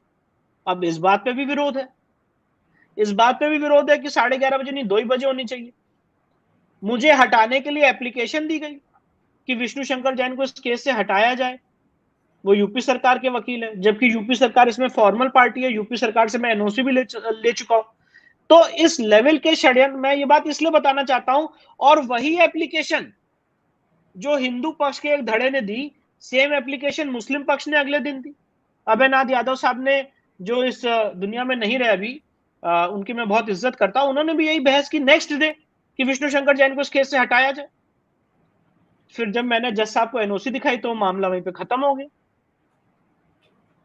अब इस बात पे भी विरोध है, कि 11:30 बजे नहीं, 2 ही बजे होनी चाहिए। मुझे हटाने के लिए एप्लीकेशन दी गई कि विष्णु शंकर जैन को इस केस से हटाया जाए। वो यूपी सरकार के वकील है, जबकि यूपी सरकार इसमें फॉर्मल पार्टी है, यूपी सरकार से मैं एनओसी भी ले चुका हूं। तो इस लेवल के षड्यंत्र, मैं ये बात इसलिए बताना चाहता हूं, और वही एप्लीकेशन जो हिंदू पक्ष के एक धड़े ने दी, सेम एप्लीकेशन मुस्लिम पक्ष ने अगले दिन दी। अभयनाथ यादव साहब ने, जो इस दुनिया में नहीं रहे अभी, उनकी मैं बहुत इज्जत करता हूं, उन्होंने भी यही बहस की नेक्स्ट डे कि विष्णु शंकर जैन को इस केस से हटाया जाए। फिर जब मैंने जज साहब को एनओसी दिखाई तो मामला वहीं पे खत्म हो गया।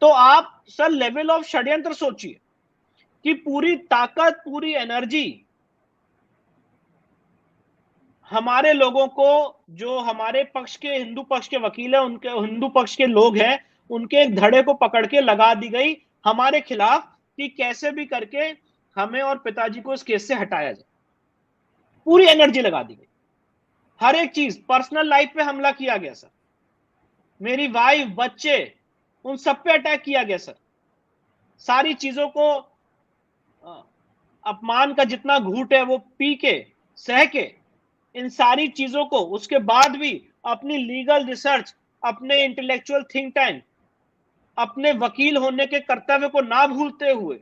तो आप सर लेवल ऑफ षड्यंत्र सोचिए कि पूरी ताकत, पूरी एनर्जी हमारे लोगों को, जो हमारे पक्ष के, हिंदू पक्ष के वकील हैं, उनके हिंदू पक्ष के लोग हैं, उनके एक धड़े को पकड़ के लगा दी गई हमारे खिलाफ कि कैसे भी करके हमें और पिताजी को इस केस से हटाया जाए। पूरी एनर्जी लगा दी गई, हर एक चीज, पर्सनल लाइफ पे हमला किया गया सर, मेरी वाइफ, बच्चे, उन सब पे अटैक किया गया सर। सारी चीजों को, अपमान का जितना घूट है वो पी के, सह के, इन सारी चीजों को, उसके बाद भी अपनी लीगल रिसर्च, अपने इंटेलेक्चुअल थिंक टैंक, अपने वकील होने के कर्तव्य को ना भूलते हुए,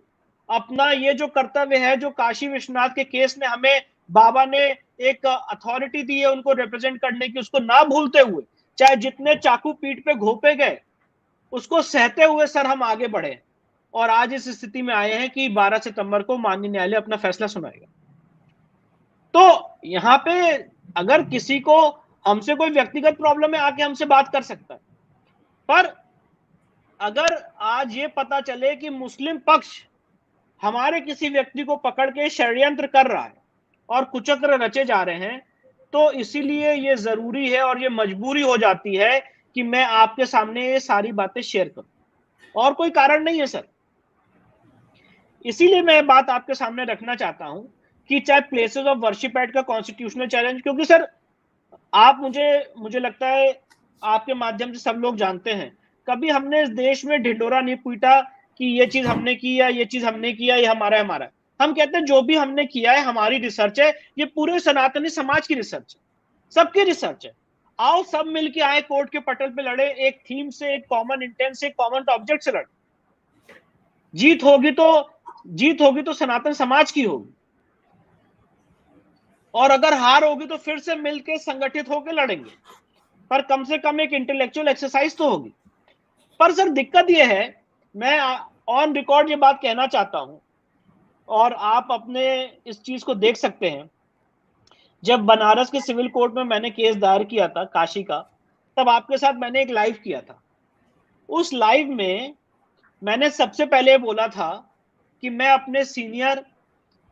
अपना ये जो कर्तव्य है, जो काशी विश्वनाथ के केस में हमें बाबा ने एक अथॉरिटी दी है उनको रिप्रेजेंट करने की, उसको ना भूलते हुए, चाहे जितने चाकू पीठ पे घोंपे गए, उसको सहते हुए सर हम आगे बढ़े और आज इस स्थिति में आए हैं कि 12 सितंबर को माननीय न्यायालय अपना फैसला सुनाएगा। तो यहां पे अगर किसी को हमसे कोई व्यक्तिगत प्रॉब्लम है, आके हमसे बात कर सकता है, पर अगर आज ये पता चले कि मुस्लिम पक्ष हमारे किसी व्यक्ति को पकड़ के षड्यंत्र कर रहा है और कुचक्र रचे जा रहे हैं, तो इसीलिए ये जरूरी है और ये मजबूरी हो जाती है कि मैं आपके सामने ये सारी बातें शेयर करूं, और कोई कारण नहीं है सर। इसीलिए मैं बात आपके सामने रखना चाहता हूं कि चाहे प्लेसेस ऑफ वर्शिप एक्ट का कॉन्स्टिट्यूशनल चैलेंज, क्योंकि सर आप, मुझे लगता है आपके माध्यम से सब लोग जानते हैं, कभी हमने इस देश में ढिंडोरा नहीं पीटा कि ये चीज हमने की या ये चीज हमने किया, ये हमारा है। हम कहते हैं जो भी हमने किया है हमारी रिसर्च है, ये पूरे सनातनी समाज की रिसर्च है, सबकी रिसर्च है। आओ सब मिलके आए, कोर्ट के पटल पे लड़े, एक थीम से, एक कॉमन इंटेंट से, एक कॉमन ऑब्जेक्ट से लड़े। जीत होगी तो सनातन समाज की होगी, और अगर हार होगी तो फिर से मिलके संगठित होकर लड़ेंगे, पर कम से कम एक इंटेलेक्चुअल एक्सरसाइज तो होगी। पर सर दिक्कत यह है, मैं ऑन रिकॉर्ड ये बात कहना चाहता हूं, और आप अपने इस चीज को देख सकते हैं, जब बनारस के सिविल कोर्ट में मैंने केस दायर किया था काशी का, तब आपके साथ मैंने एक लाइव किया था। उस लाइव में मैंने सबसे पहले बोला था कि मैं अपने सीनियर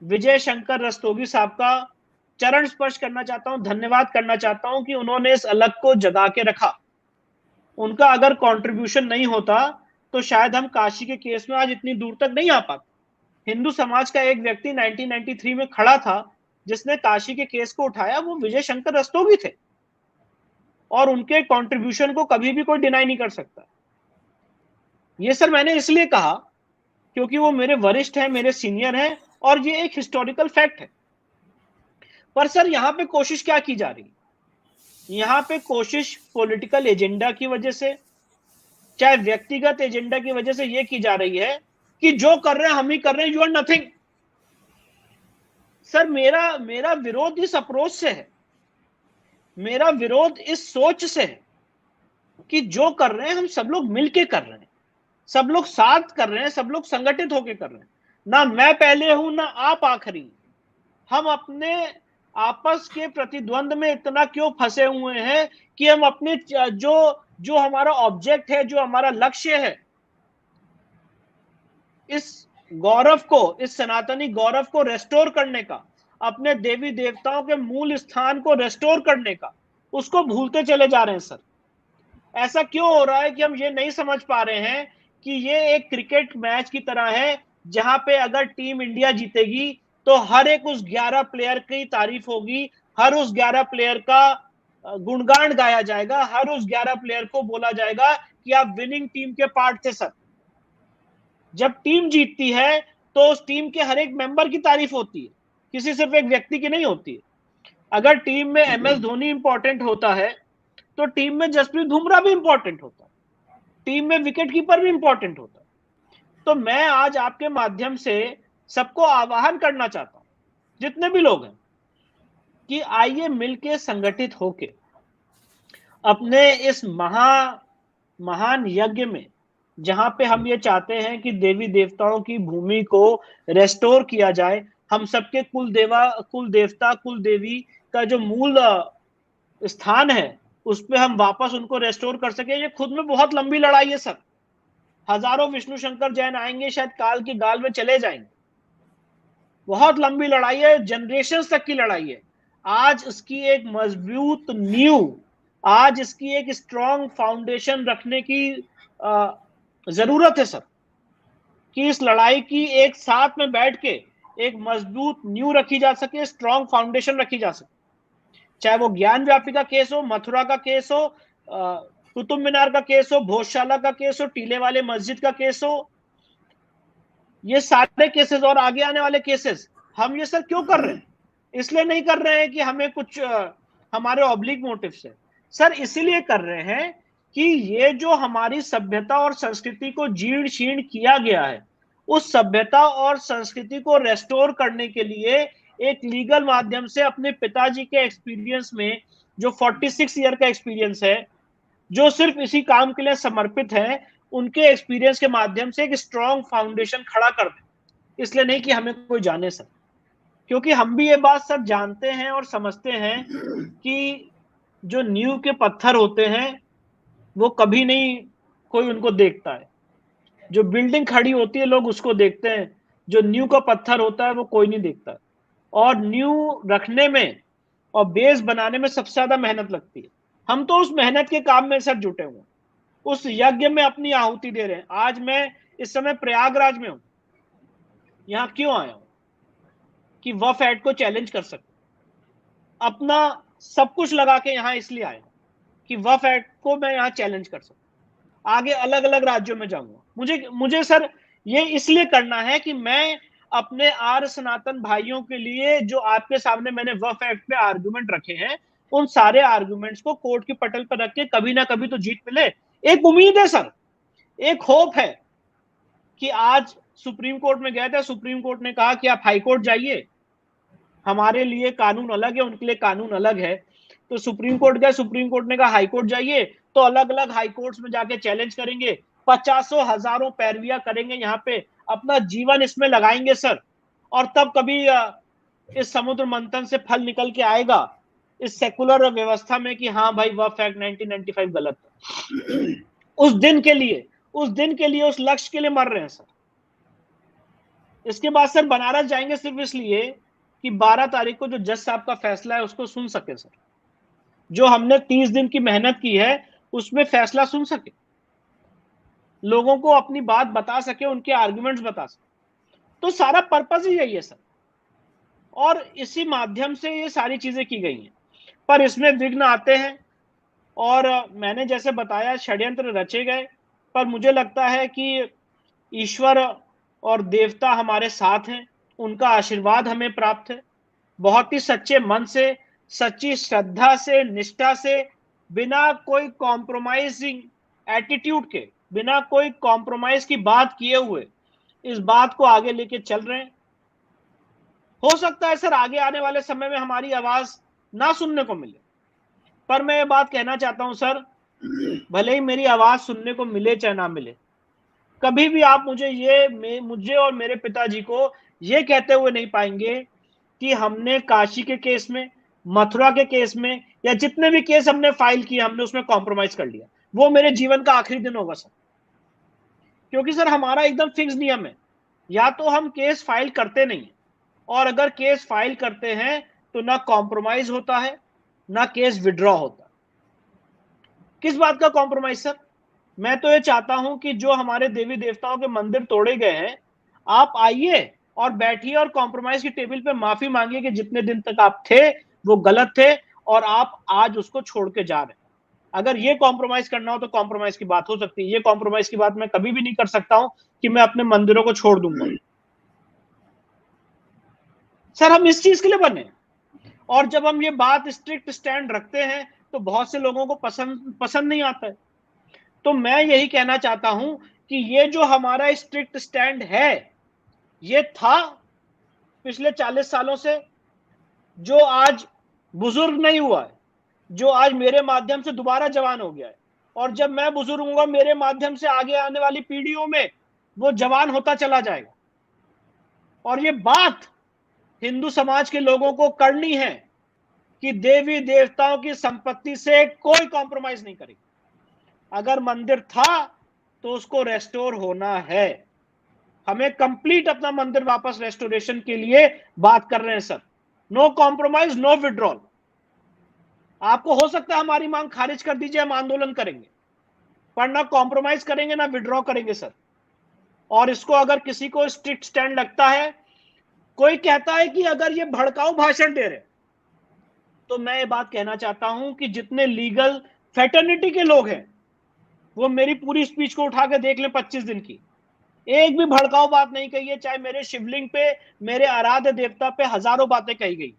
विजय शंकर रस्तोगी साहब का चरण स्पर्श करना चाहता हूं, धन्यवाद करना चाहता हूं कि उन्होंने इस अलग को जगा के रखा। उनका अगर कंट्रीब्यूशन नहीं होता तो शायद हम काशी के केस में आज इतनी दूर तक नहीं आ पाते। हिंदू समाज का एक व्यक्ति 1993 में खड़ा था जिसने काशी के केस को उठाया, वो विजय शंकर रस्तोगी थे, और उनके कंट्रीब्यूशन को कभी भी कोई डिनाई नहीं कर सकता। ये सर मैंने इसलिए कहा क्योंकि वो मेरे वरिष्ठ हैं, मेरे सीनियर हैं, और ये एक हिस्टोरिकल फैक्ट है। पर सर यहां पे कोशिश क्या की जा रही है? यहां पे कोशिश पॉलिटिकल एजेंडा की वजह से, चाहे व्यक्तिगत एजेंडा की वजह से ये की जा रही है कि जो कर रहे हैं हम ही कर रहे हैं, यू आर नथिंग। सर मेरा विरोध इस अप्रोच से है, मेरा विरोध इस सोच से है कि जो कर रहे हैं हम सब लोग मिलके कर रहे हैं, सब लोग साथ कर रहे हैं, सब लोग संगठित होकर कर रहे हैं। ना मैं पहले हूं ना आप आखिरी। हम अपने आपस के प्रतिद्वंद में इतना क्यों फंसे हुए हैं कि हम अपने जो हमारा ऑब्जेक्ट है, जो हमारा लक्ष्य है, इस गौरव को, इस सनातनी गौरव को रेस्टोर करने का, अपने देवी देवताओं के मूल स्थान को रेस्टोर करने का, उसको भूलते चले जा रहे हैं। सर ऐसा क्यों हो रहा है कि हम ये नहीं समझ पा रहे हैं कि ये एक क्रिकेट मैच की तरह है, जहां पे अगर टीम इंडिया जीतेगी तो हर एक उस 11 प्लेयर की तारीफ होगी, हर उस 11 प्लेयर का गुणगान गाया जाएगा, हर उस 11 प्लेयर को बोला जाएगा कि आप विनिंग टीम के पार्ट थे। सर जब टीम जीतती है तो उस टीम के हर एक मेंबर की तारीफ होती है, किसी सिर्फ एक व्यक्ति की नहीं होती है। अगर टीम में MS धोनी इंपॉर्टेंट होता है तो टीम में जसप्रीत बुमराह भी इंपॉर्टेंट होता है, टीम में विकेट कीपर भी इंपॉर्टेंट होता है। तो मैं आज आपके माध्यम से सबको आह्वान करना चाहता हूं, जितने भी लोग हैं, कि आइए मिलके संगठित होके अपने इस महान यज्ञ में, जहां पे हम ये चाहते हैं कि देवी देवताओं की भूमि को रेस्टोर किया जाए, हम सबके कुल देवता कुल देवी का जो मूल स्थान है उस पे हम वापस उनको रेस्टोर कर सके। ये खुद में बहुत लंबी लड़ाई है सर। हजारों विष्णु शंकर जैन आएंगे, शायद काल की गाल में चले जाएंगे। बहुत लंबी लड़ाई है, जनरेशन तक की लड़ाई है। आज इसकी एक मजबूत नींव, आज इसकी एक स्ट्रॉन्ग फाउंडेशन रखने की जरूरत है सर, कि इस लड़ाई की एक साथ में बैठ के एक मजबूत नींव रखी जा सके, स्ट्रॉन्ग फाउंडेशन रखी जा सके। चाहे वो ज्ञान व्यापी का केस हो, मथुरा का केस हो, कुतुब मीनार का केस हो, भोजशाला का केस हो, टीले वाले मस्जिद का केस हो, ये सारे केसेस और आगे आने वाले केसेस हम ये सर क्यों कर रहे हैं? इसलिए नहीं कर रहे हैं कि हमें कुछ हमारे ऑब्लिक मोटिव से, सर इसीलिए कर रहे हैं कि ये जो हमारी सभ्यता और संस्कृति को जीर्ण शीर्ण किया गया है, उस सभ्यता और संस्कृति को रेस्टोर करने के लिए एक लीगल माध्यम से अपने पिताजी के एक्सपीरियंस में, जो 46 ईयर का एक्सपीरियंस है, जो सिर्फ इसी काम के लिए समर्पित है, उनके एक्सपीरियंस के माध्यम से एक स्ट्रॉन्ग फाउंडेशन खड़ा कर दे। इसलिए नहीं कि हमें कोई जाने सर, क्योंकि हम भी ये बात सब जानते हैं और समझते हैं कि जो नींव के पत्थर होते हैं वो कभी नहीं कोई उनको देखता है। जो बिल्डिंग खड़ी होती है लोग उसको देखते हैं, जो नींव का पत्थर होता है वो कोई नहीं देखता है। और नींव रखने में और बेस बनाने में सबसे ज्यादा मेहनत लगती है। हम तो उस मेहनत के काम में सर जुटे हुए, उस यज्ञ में अपनी आहुति दे रहे हैं। आज मैं इस समय प्रयागराज में हूं। यहां क्यों आया हूं? कि वफ एड को चैलेंज कर सकते, अपना सब कुछ लगा के यहां इसलिए आया कि वफ एड को मैं यहां चैलेंज कर सकूं। आगे अलग अलग राज्यों में जाऊंगा। मुझे सर ये इसलिए करना है कि मैं अपने आर्य सनातन भाइयों के लिए जो आपके सामने मैंने वक्फ एक्ट पे आर्गुमेंट रखे हैं, उन सारे आर्गुमेंट्स को कोर्ट की पटल पर रख के कभी ना कभी तो जीत मिले। एक उम्मीद है सर, एक होप है कि आज सुप्रीम कोर्ट में गए थे, सुप्रीम कोर्ट ने कहा कि आप हाई कोर्ट जाइए, हमारे लिए कानून अलग है, उनके लिए कानून अलग है। तो सुप्रीम कोर्ट गए, सुप्रीम कोर्ट ने कहा हाई कोर्ट जाइए, तो अलग अलग हाई कोर्ट्स में जाके चैलेंज करेंगे, 50 हजारों पैरवियां करेंगे, यहाँ पे अपना जीवन इसमें लगाएंगे सर, और तब कभी इस समुद्र मंथन से फल निकल के आएगा इस सेकुलर व्यवस्था में कि हाँ भाई वक्फ एक्ट 1995 गलत है। उस दिन के लिए, उस लक्ष्य के लिए मर रहे हैं सर। इसके बाद सर बनारस जाएंगे सिर्फ इसलिए कि 12 तारीख को जो जज साहब का फैसला है उसको सुन सके सर, जो हमने 30 दिन की मेहनत की है उसमें फैसला सुन सके, लोगों को अपनी बात बता सके, उनके आर्गुमेंट्स बता सके। तो सारा पर्पस ही यही है सर, और इसी माध्यम से ये सारी चीजें की गई हैं। पर इसमें विघ्न आते हैं, और मैंने जैसे बताया षड्यंत्र रचे गए, पर मुझे लगता है कि ईश्वर और देवता हमारे साथ हैं, उनका आशीर्वाद हमें प्राप्त है। बहुत ही सच्चे मन से, सच्ची श्रद्धा से, निष्ठा से, बिना कोई कॉम्प्रोमाइजिंग एटीट्यूड के, बिना कोई कॉम्प्रोमाइज की बात किए हुए इस बात को आगे लेके चल रहे हैं। हो सकता है सर आगे आने वाले समय में हमारी आवाज ना सुनने को मिले, पर मैं ये बात कहना चाहता हूं सर, भले ही मेरी आवाज सुनने को मिले चाहे ना मिले, कभी भी आप मुझे और मेरे पिताजी को ये कहते हुए नहीं पाएंगे कि हमने काशी के केस में, मथुरा के केस में, या जितने भी केस हमने फाइल किए हमने उसमें कॉम्प्रोमाइज कर लिया। वो मेरे जीवन का आखिरी दिन होगा सर, क्योंकि सर हमारा एकदम फिक्स नियम है, या तो हम केस फाइल करते नहीं है, और अगर केस फाइल करते हैं तो ना कॉम्प्रोमाइज होता है ना केस विड्रॉ होता। किस बात का कॉम्प्रोमाइज सर? मैं तो ये चाहता हूं कि जो हमारे देवी देवताओं के मंदिर तोड़े गए हैं, आप आइए और बैठिए और कॉम्प्रोमाइज की टेबल पे माफी मांगिए कि जितने दिन तक आप थे वो गलत थे और आप आज उसको छोड़ के जा रहे हैं। अगर ये कॉम्प्रोमाइज करना हो तो कॉम्प्रोमाइज की बात हो सकती है। ये कॉम्प्रोमाइज की बात मैं कभी भी नहीं कर सकता हूं कि मैं अपने मंदिरों को छोड़ दूंगा। सर हम इस चीज के लिए बने, और जब हम ये बात स्ट्रिक्ट स्टैंड रखते हैं तो बहुत से लोगों को पसंद नहीं आता है। तो मैं यही कहना चाहता हूं कि ये जो हमारा स्ट्रिक्ट स्टैंड है, ये था पिछले 40 सालों से, जो आज बुजुर्ग नहीं हुआ है, जो आज मेरे माध्यम से दोबारा जवान हो गया है, और जब मैं बुजुर्ग होऊंगा मेरे माध्यम से आगे आने वाली पीढ़ियों में वो जवान होता चला जाएगा। और ये बात हिंदू समाज के लोगों को करनी है कि देवी देवताओं की संपत्ति से कोई कॉम्प्रोमाइज नहीं करेगी। अगर मंदिर था तो उसको रेस्टोर होना है। हमें कंप्लीट अपना मंदिर वापस रेस्टोरेशन के लिए बात कर रहे हैं sir. No compromise, no withdrawal. आपको हो सकता है हमारी मांग खारिज कर दीजिए, हम आंदोलन करेंगे, पर ना कॉम्प्रोमाइज करेंगे ना विड्रॉ करेंगे सर। और इसको अगर किसी को स्ट्रिक्ट स्टैंड लगता है, कोई कहता है कि अगर ये भड़काऊ भाषण दे रहे, तो मैं ये बात कहना चाहता हूं कि जितने लीगल फैटर्निटी के लोग हैं वो मेरी पूरी स्पीच को उठा के देख ले 25 दिन की, एक भी भड़काऊ बात नहीं कही है। चाहे मेरे शिवलिंग पे, मेरे आराध्य देवता पे हजारों बातें कही गई,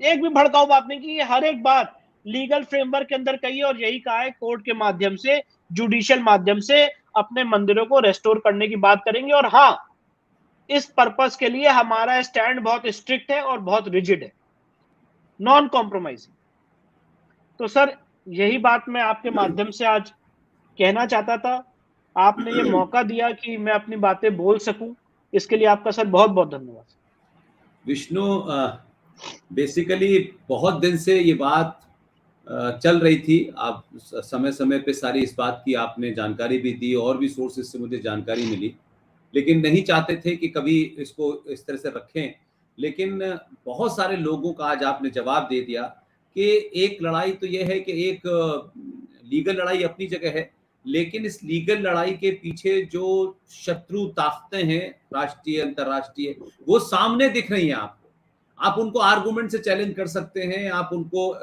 एक भी भड़काऊ बात नहीं की। हर एक बात लीगल फ्रेमवर्क के अंदर कही है, और यही कहा है कोर्ट के माध्यम से, जुडिशियल माध्यम से अपने मंदिरों को रेस्टोर करने की बात करेंगे। और हाँ, इस पर्पस के लिए हमारा स्टैंड बहुत स्ट्रिक्ट है और बहुत रिजिड है, नॉन कॉम्प्रोमाइजिंग। तो सर यही बात मैं आपके माध्यम से आज कहना चाहता था। आपने ये मौका दिया कि मैं अपनी बातें बोल सकूं, इसके लिए आपका सर बहुत बहुत धन्यवाद।
विष्णु, बेसिकली बहुत दिन से ये बात चल रही थी। आप समय समय पे सारी इस बात की आपने जानकारी भी दी, और भी सोर्सेज से मुझे जानकारी मिली, लेकिन नहीं चाहते थे कि कभी इसको इस तरह से रखें। लेकिन बहुत सारे लोगों का आज आपने जवाब दे दिया कि एक लड़ाई तो ये है कि एक लीगल लड़ाई अपनी जगह है, लेकिन इस लीगल लड़ाई के पीछे जो शत्रु ताकतें हैं, राष्ट्रीय अंतर्राष्ट्रीय, वो सामने दिख रही हैं आपको। आप उनको आर्गुमेंट से चैलेंज कर सकते हैं, आप उनको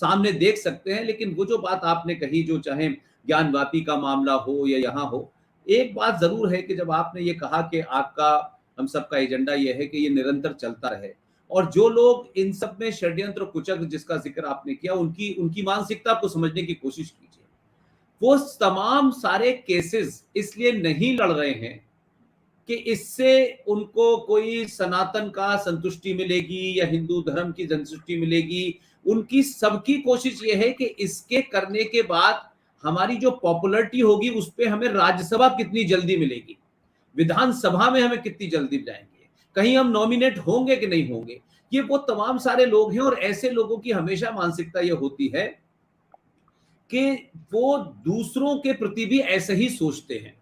सामने देख सकते हैं, लेकिन वो जो बात आपने कही, जो चाहे ज्ञानवापी का मामला हो या यहाँ हो, एक बात जरूर है कि जब आपने ये कहा कि आपका हम सबका एजेंडा ये है कि ये निरंतर चलता रहे, और जो लोग इन सब में षड्यंत्र कुचक्र जिसका जिक्र आपने किया, उनकी उनकी मानसिकता को समझने की कोशिश कीजिए। वो तमाम सारे केसेस इसलिए नहीं लड़ रहे हैं कि इससे उनको कोई सनातन का संतुष्टि मिलेगी या हिंदू धर्म की संतुष्टि मिलेगी। उनकी सबकी कोशिश ये है कि इसके करने के बाद हमारी जो पॉपुलैरिटी होगी उस पर हमें राज्यसभा कितनी जल्दी मिलेगी, विधानसभा में हमें कितनी जल्दी जाएंगे, कहीं हम नॉमिनेट होंगे कि नहीं होंगे। ये वो तमाम सारे लोग हैं, और ऐसे लोगों की हमेशा मानसिकता ये होती है कि वो दूसरों के प्रति भी ऐसे ही सोचते हैं।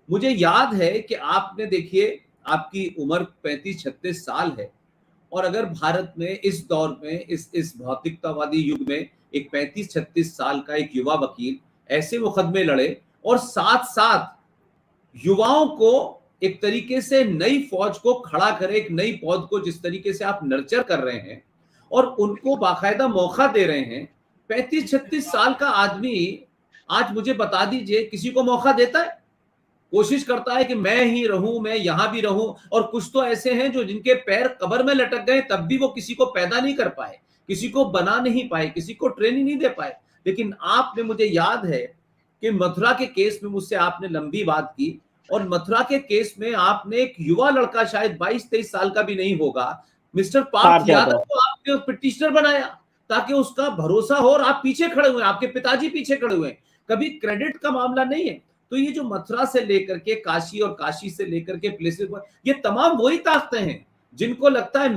मुझे याद है कि आपने देखिए, आपकी उम्र 35-36 साल है, और अगर भारत में इस दौर में इस भौतिकतावादी युग में एक 35-36 साल का एक युवा वकील ऐसे मुकदमे लड़े और साथ साथ युवाओं को एक तरीके से नई फौज को खड़ा करे, एक नई फौज को जिस तरीके से आप नर्चर कर रहे हैं और उनको बाकायदा मौका दे रहे हैं, 35-36 साल का आदमी आज मुझे बता दीजिए किसी को मौका देता है? कोशिश करता है कि मैं ही रहूं, मैं यहां भी रहूं। और कुछ तो ऐसे हैं जो जिनके पैर कब्र में लटक गए तब भी वो किसी को पैदा नहीं कर पाए, किसी को बना नहीं पाए, किसी को ट्रेनिंग नहीं दे पाए। लेकिन आपने, मुझे याद है कि मथुरा के केस में मुझसे आपने लंबी बात की, और मथुरा के केस में आपने एक युवा लड़का, शायद 22-23 साल का भी नहीं होगा, मिस्टर पार्थ यादव को आपने पिटिशनर बनाया ताकि उसका भरोसा हो, और आप पीछे खड़े हुए, आपके पिताजी पीछे खड़े हुए। कभी क्रेडिट का मामला नहीं है। तो ये जो मथुरा से लेकर के काशी और काशी से लेकर के प्लेसेस पर, ये तमाम वही ताकतें हैं जिनको लगता है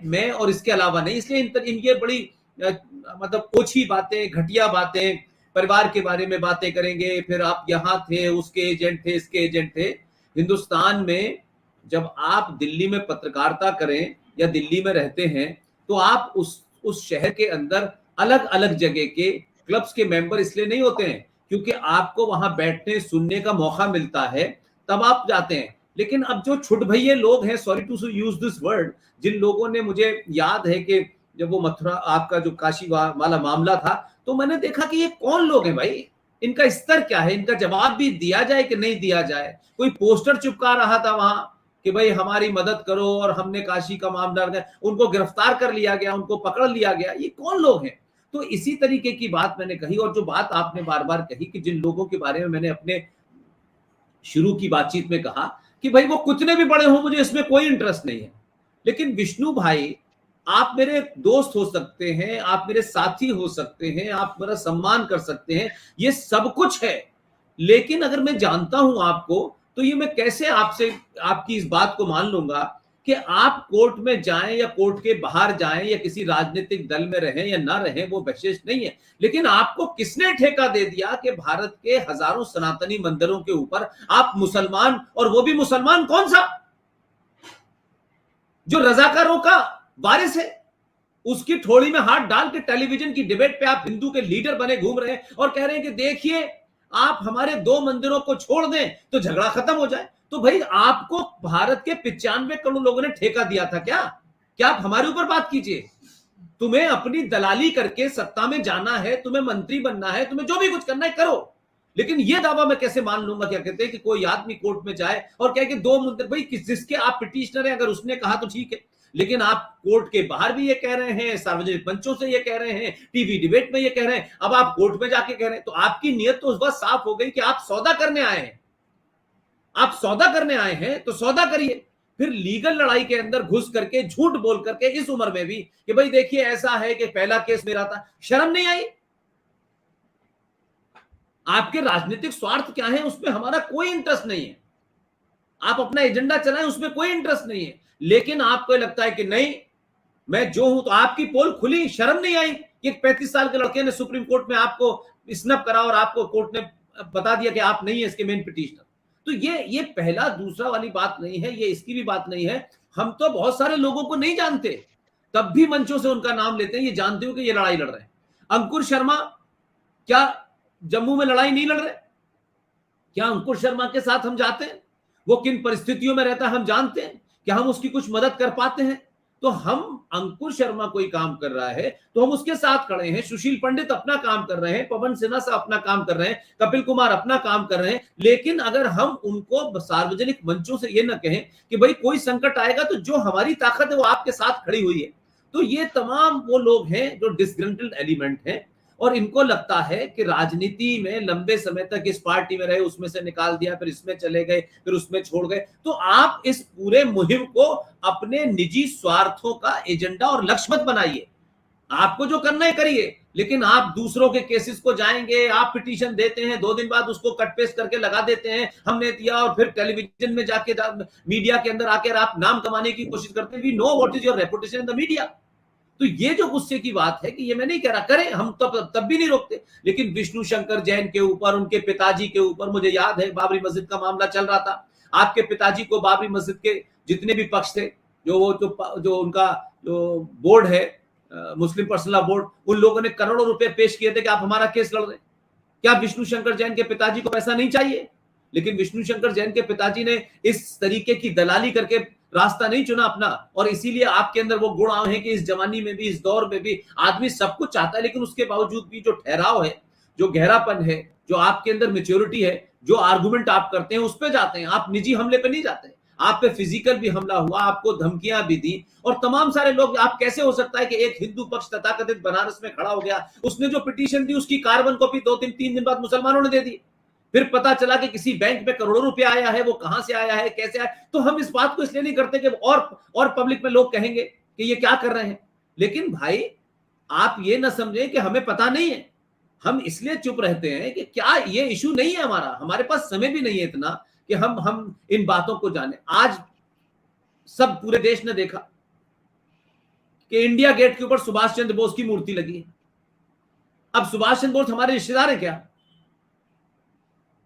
मैं और इसके अलावा नहीं। इसलिए इन ये बड़ी मतलब ओछी बातें, घटिया बातें, परिवार के बारे में बातें करेंगे, फिर आप यहाँ थे, उसके एजेंट थे, इसके एजेंट थे। हिंदुस्तान में जब आप दिल्ली में पत्रकारिता करें या दिल्ली में रहते हैं तो आप उस शहर के अंदर अलग अलग जगह के क्लब्स के मेंबर इसलिए नहीं होते हैं क्योंकि आपको वहां बैठने सुनने का मौका मिलता है, तब आप जाते हैं। लेकिन अब जो छुट भैये लोग हैं, sorry to use this word, जिन लोगों ने, मुझे याद है कि जब वो मथुरा आपका जो काशी वाला मामला था, तो मैंने देखा कि ये कौन लोग हैं भाई, इनका स्तर क्या है, इनका जवाब भी दिया जाए कि नहीं दिया जाए। कोई पोस्टर चिपका रहा था वहां कि भाई हमारी मदद करो, और हमने काशी का मामला, उनको गिरफ्तार कर लिया गया, उनको पकड़ लिया गया। ये कौन लोग हैं? तो इसी तरीके की बात मैंने कही, और जो बात आपने बार बार कही कि जिन लोगों के बारे में मैंने अपने शुरू की बातचीत में कहा कि भाई वो कितने भी बड़े हों, मुझे इसमें कोई इंटरेस्ट नहीं है। लेकिन विष्णु भाई, आप मेरे दोस्त हो सकते हैं, आप मेरे साथी हो सकते हैं, आप मेरा सम्मान कर सकते हैं, ये सब कुछ है। लेकिन अगर मैं जानता हूं आपको, तो ये मैं कैसे आपसे आपकी इस बात को मान लूंगा कि आप कोर्ट में जाएं या कोर्ट के बाहर जाएं या किसी राजनीतिक दल में रहें या ना रहें, वो विशेष नहीं है। लेकिन आपको किसने ठेका दे दिया कि भारत के हजारों सनातनी मंदिरों के ऊपर आप मुसलमान, और वो भी मुसलमान कौन सा, जो रजाकारों का वारिस है, उसकी थोड़ी में हाथ डाल के टेलीविजन की डिबेट पे आप हिंदू के लीडर बने घूम रहे हैं और कह रहे हैं कि देखिए आप हमारे 2 मंदिरों को छोड़ दें तो झगड़ा खत्म हो जाए। तो भाई आपको भारत के 95 करोड़ लोगों ने ठेका दिया था क्या? क्या आप हमारे ऊपर बात कीजिए। तुम्हें अपनी दलाली करके सत्ता में जाना है, तुम्हें मंत्री बनना है, तुम्हें जो भी कुछ करना है करो। लेकिन यह दावा मैं कैसे मान लूंगा, क्या कहते हैं कि कोई आदमी कोर्ट में जाए और कहे कि 2 मंदिर, भाई जिसके आप पिटिशनर हैं, अगर उसने कहा तो ठीक है। लेकिन आप कोर्ट के बाहर भी ये कह रहे हैं, सार्वजनिक मंचों से ये कह रहे हैं, टीवी डिबेट में ये कह रहे हैं, अब आप कोर्ट में जाके कह रहे हैं। तो आपकी नीयत तो उस वक्त साफ हो गई कि आप सौदा करने आए हैं। आप सौदा करने आए हैं तो सौदा करिए। फिर लीगल लड़ाई के अंदर घुस करके, झूठ बोल करके, इस उम्र में भी कि भाई देखिए ऐसा है कि पहला केस मेरा था। शर्म नहीं आई? आपके राजनीतिक स्वार्थ क्या है उसमें हमारा कोई इंटरेस्ट नहीं है। आप अपना एजेंडा चलाएं, उसमें कोई इंटरेस्ट नहीं है। लेकिन आपको लगता है कि नहीं, मैं जो हूं, तो आपकी पोल खुली। शर्म नहीं आई कि 35 साल के लड़के ने सुप्रीम कोर्ट में आपको स्नैप करा और आपको कोर्ट ने बता दिया कि आप नहीं है इसके मेन पिटिशनर। तो ये पहला दूसरा वाली बात नहीं है, ये इसकी भी बात नहीं है। हम तो बहुत सारे लोगों को नहीं जानते, तब भी मंचों से उनका नाम लेते हैं, ये जानते हो कि ये लड़ाई लड़ रहे हैं। अंकुर शर्मा क्या जम्मू में लड़ाई नहीं लड़ रहे? क्या अंकुर शर्मा के साथ हम जाते हैं? वो किन परिस्थितियों में रहता है हम जानते हैं? क्या हम उसकी कुछ मदद कर पाते हैं? तो हम, अंकुर शर्मा कोई काम कर रहा है तो हम उसके साथ खड़े हैं, सुशील पंडित अपना काम कर रहे हैं, पवन सिन्हा साहब अपना काम कर रहे हैं, कपिल कुमार अपना काम कर रहे हैं। लेकिन अगर हम उनको सार्वजनिक मंचों से ये ना कहें कि भाई कोई संकट आएगा तो जो हमारी ताकत है वो आपके साथ खड़ी हुई है, तो ये तमाम वो लोग हैं जो डिसग्रंटल्ड एलिमेंट हैं और इनको लगता है कि राजनीति में लंबे समय तक इस पार्टी में रहे, उसमें से निकाल दिया, फिर इसमें चले गए, फिर उसमें छोड़ गए। तो आप इस पूरे मुहिम को अपने निजी स्वार्थों का एजेंडा और लक्ष्य मत बनाइए। आपको जो करना है करिए, लेकिन आप दूसरों के केसेस को जाएंगे, आप पिटीशन देते हैं, 2 दिन बाद उसको कट पेस्ट करके लगा देते हैं हमने दिया, और फिर टेलीविजन में जाके मीडिया के अंदर आकर आप नाम कमाने की कोशिश करते हैं। We know what is your reputation in the media. तो ये जो गुस्से की बात है कि ये मैं नहीं कह रहा करें, हम तब भी नहीं रोकते, लेकिन विष्णु शंकर जैन के ऊपर, उनके पिताजी के ऊपर, मुझे याद है बाबरी मस्जिद का मामला चल रहा था, आपके पिताजी को बाबरी मस्जिद के जितने भी पक्ष थे, जो उनका जो बोर्ड है, मुस्लिम पर्सनल लॉ बोर्ड, उन लोगों ने करोड़ों रुपए पेश किए थे कि आप हमारा केस लड़ रहे हैं। क्या विष्णु शंकर जैन के पिताजी को पैसा नहीं चाहिए? लेकिन विष्णु शंकर जैन के पिताजी ने इस तरीके की दलाली करके रास्ता नहीं चुना अपना, और इसीलिए आपके अंदर वो गुण आए हैं कि इस जमाने में भी, इस दौर में भी आदमी सब कुछ चाहता है, लेकिन उसके बावजूद भी जो ठहराव है, जो गहरापन है, जो आपके अंदर मेच्योरिटी है, जो आर्गुमेंट आप करते हैं उस पे जाते हैं, आप निजी हमले पे नहीं जाते। आप पे फिजिकल भी हमला हुआ, आपको धमकियां भी दी, और तमाम सारे लोग, आप कैसे हो सकता है कि एक हिंदू पक्ष तथाकथित बनारस में खड़ा हो गया, उसने जो पिटीशन दी उसकी कार्बन कॉपी 2-3 दिन बाद मुसलमानों ने दे दी, फिर पता चला कि किसी बैंक में करोड़ों रुपया आया है, वो कहां से आया है, कैसे आया। तो हम इस बात को इसलिए नहीं करते कि और पब्लिक में लोग कहेंगे कि ये क्या कर रहे हैं। लेकिन भाई आप ये ना समझें कि हमें पता नहीं है, हम इसलिए चुप रहते हैं कि क्या ये इशू नहीं है हमारा, हमारे पास समय भी नहीं है इतना कि हम इन बातों को जाने। आज सब पूरे देश ने देखा कि इंडिया गेट के ऊपर सुभाष चंद्र बोस की मूर्ति लगी है। अब सुभाष चंद्र बोस हमारे रिश्तेदार हैं क्या?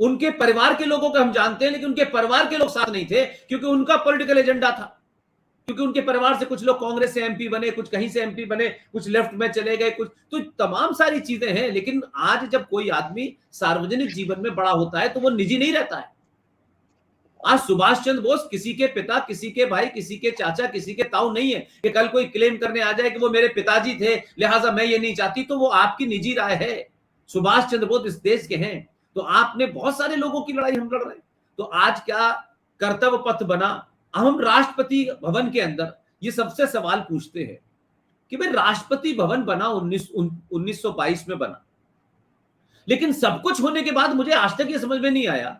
उनके परिवार के लोगों को हम जानते हैं, लेकिन उनके परिवार के लोग साथ नहीं थे, क्योंकि उनका पॉलिटिकल एजेंडा था, क्योंकि उनके परिवार से कुछ लोग कांग्रेस से एमपी बने, कुछ कहीं से एमपी बने, कुछ लेफ्ट में चले गए, कुछ, तो तमाम सारी चीजें हैं। लेकिन आज जब कोई आदमी सार्वजनिक जीवन में बड़ा होता है तो वो निजी नहीं रहता है। आज सुभाष चंद्र बोस किसी के पिता, किसी के भाई, किसी के चाचा, किसी के ताऊ नहीं है कि कल कोई क्लेम करने आ जाए कि वो मेरे पिताजी थे लिहाजा मैं ये नहीं चाहती, तो वो आपकी निजी राय है। सुभाष चंद्र बोस इस देश के हैं, तो आपने बहुत सारे लोगों की लड़ाई हम लड़ रहे हैं। तो आज क्या कर्तव्य पथ बना, हम राष्ट्रपति भवन के अंदर ये सबसे सवाल पूछते हैं कि भाई राष्ट्रपति भवन बना 1922 में बना, लेकिन सब कुछ होने के बाद मुझे आज तक ये समझ में नहीं आया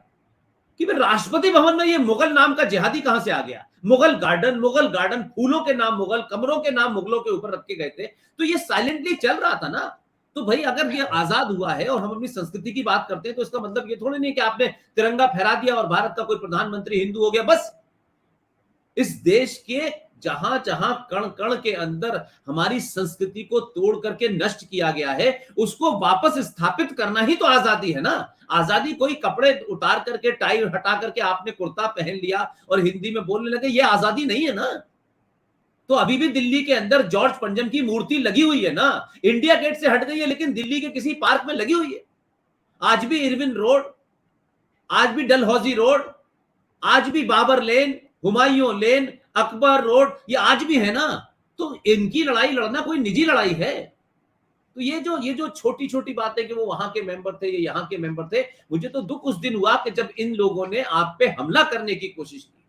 कि भाई राष्ट्रपति भवन में ये मुगल नाम का जिहादी कहां से आ गया। मुगल गार्डन, फूलों के नाम मुगल, कमरों के नाम मुगलों के ऊपर रखे गए थे, तो ये साइलेंटली चल रहा था ना। तो भाई अगर ये आजाद हुआ है और हम अपनी संस्कृति की बात करते हैं, तो इसका मतलब ये थोड़ी नहीं कि आपने तिरंगा फहरा दिया और भारत का कोई प्रधानमंत्री हिंदू हो गया। बस इस देश के जहां जहां कण कण के अंदर हमारी संस्कृति को तोड़ करके नष्ट किया गया है, उसको वापस स्थापित करना ही तो आजादी है ना। आजादी कोई कपड़े उतार करके, टाई हटा करके आपने कुर्ता पहन लिया और हिंदी में बोलने लगे, ये आजादी नहीं है ना। तो अभी भी दिल्ली के अंदर जॉर्ज पंजम की मूर्ति लगी हुई है ना, इंडिया गेट से हट गई है, लेकिन दिल्ली के किसी पार्क में लगी हुई है। आज भी इरविन रोड, आज भी डलहौजी रोड, आज भी बाबर लेन, हुमायूं लेन, अकबर रोड, ये आज भी है ना। तो इनकी लड़ाई लड़ना कोई निजी लड़ाई है। तो ये जो छोटी छोटी बातें कि वो वहां के मेंबर थे, ये यहाँ के मेंबर थे, मुझे तो दुख उस दिन हुआ कि जब इन लोगों ने आप पे हमला करने की कोशिश की।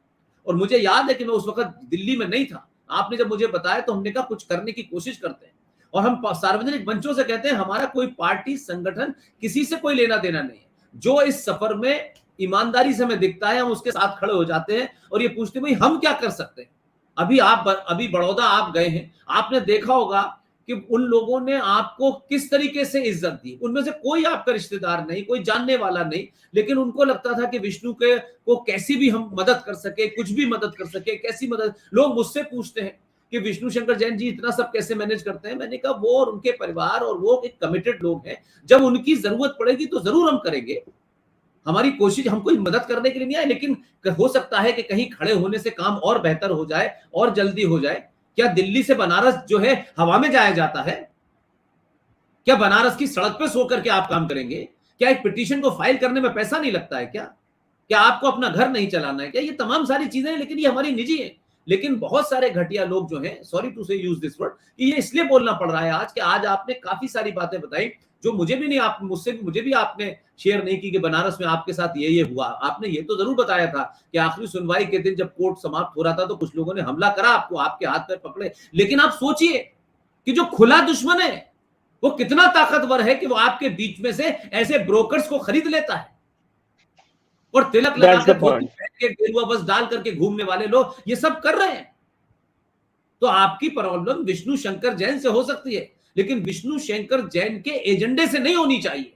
और मुझे याद है कि मैं उस वक्त दिल्ली में नहीं था, आपने जब मुझे बताया तो हमने कहा कुछ करने की कोशिश करते हैं। और हम सार्वजनिक मंचों से कहते हैं हमारा कोई पार्टी संगठन किसी से कोई लेना देना नहीं है, जो इस सफर में ईमानदारी से हमें दिखता है हम उसके साथ खड़े हो जाते हैं और ये पूछते हैं भाई हम क्या कर सकते हैं। अभी बड़ौदा आप गए हैं, आपने देखा होगा कि उन लोगों ने आपको किस तरीके से इज्जत दी। उनमें से कोई आपका रिश्तेदार नहीं, कोई जानने वाला नहीं, लेकिन उनको लगता था कि विष्णु को कैसी भी हम मदद कर सके, कुछ भी मदद कर सके, कैसी मदद। लोग मुझसे पूछते हैं कि विष्णु शंकर जैन जी इतना सब कैसे मैनेज करते हैं। मैंने कहा वो और उनके परिवार और वो एक कमिटेड लोग हैं, जब उनकी जरूरत पड़ेगी तो जरूर हम करेंगे। हमारी कोशिश, हम कोई मदद करने के लिए नहीं आए, लेकिन हो सकता है कि कहीं खड़े होने से काम और बेहतर हो जाए और जल्दी हो जाए। क्या दिल्ली से बनारस जो है हवा में जाया जाता है? क्या बनारस की सड़क पे सो करके आप काम करेंगे? क्या एक पिटीशन को फाइल करने में पैसा नहीं लगता है क्या? क्या आपको अपना घर नहीं चलाना है क्या? ये तमाम सारी चीजें हैं, लेकिन ये हमारी निजी है। लेकिन बहुत सारे घटिया लोग जो हैं, सॉरी टू से यूज दिस वर्ड, ये इसलिए बोलना पड़ रहा है आज कि आज आपने काफी सारी बातें बताई जो मुझे भी नहीं, आप मुझे भी आपने शेयर नहीं की कि बनारस में आपके साथ ये हुआ। आपने ये तो जरूर बताया था कि आखिरी सुनवाई के दिन जब कोर्ट समाप्त हो रहा था तो कुछ लोगों ने हमला करा आपको, आपके हाथ पैर पकड़े, लेकिन आप सोचिए कि जो खुला दुश्मन है वो कितना ताकतवर है कि वो आपके बीच में से ऐसे ब्रोकर्स को खरीद लेता है और तिलक लगाकर धोती पहन के गेरुआ बस डाल करके घूमने वाले लोग ये सब कर रहे हैं। तो आपकी प्रॉब्लम विष्णु शंकर जैन से हो सकती है, लेकिन विष्णु शंकर जैन के एजेंडे से नहीं होनी चाहिए,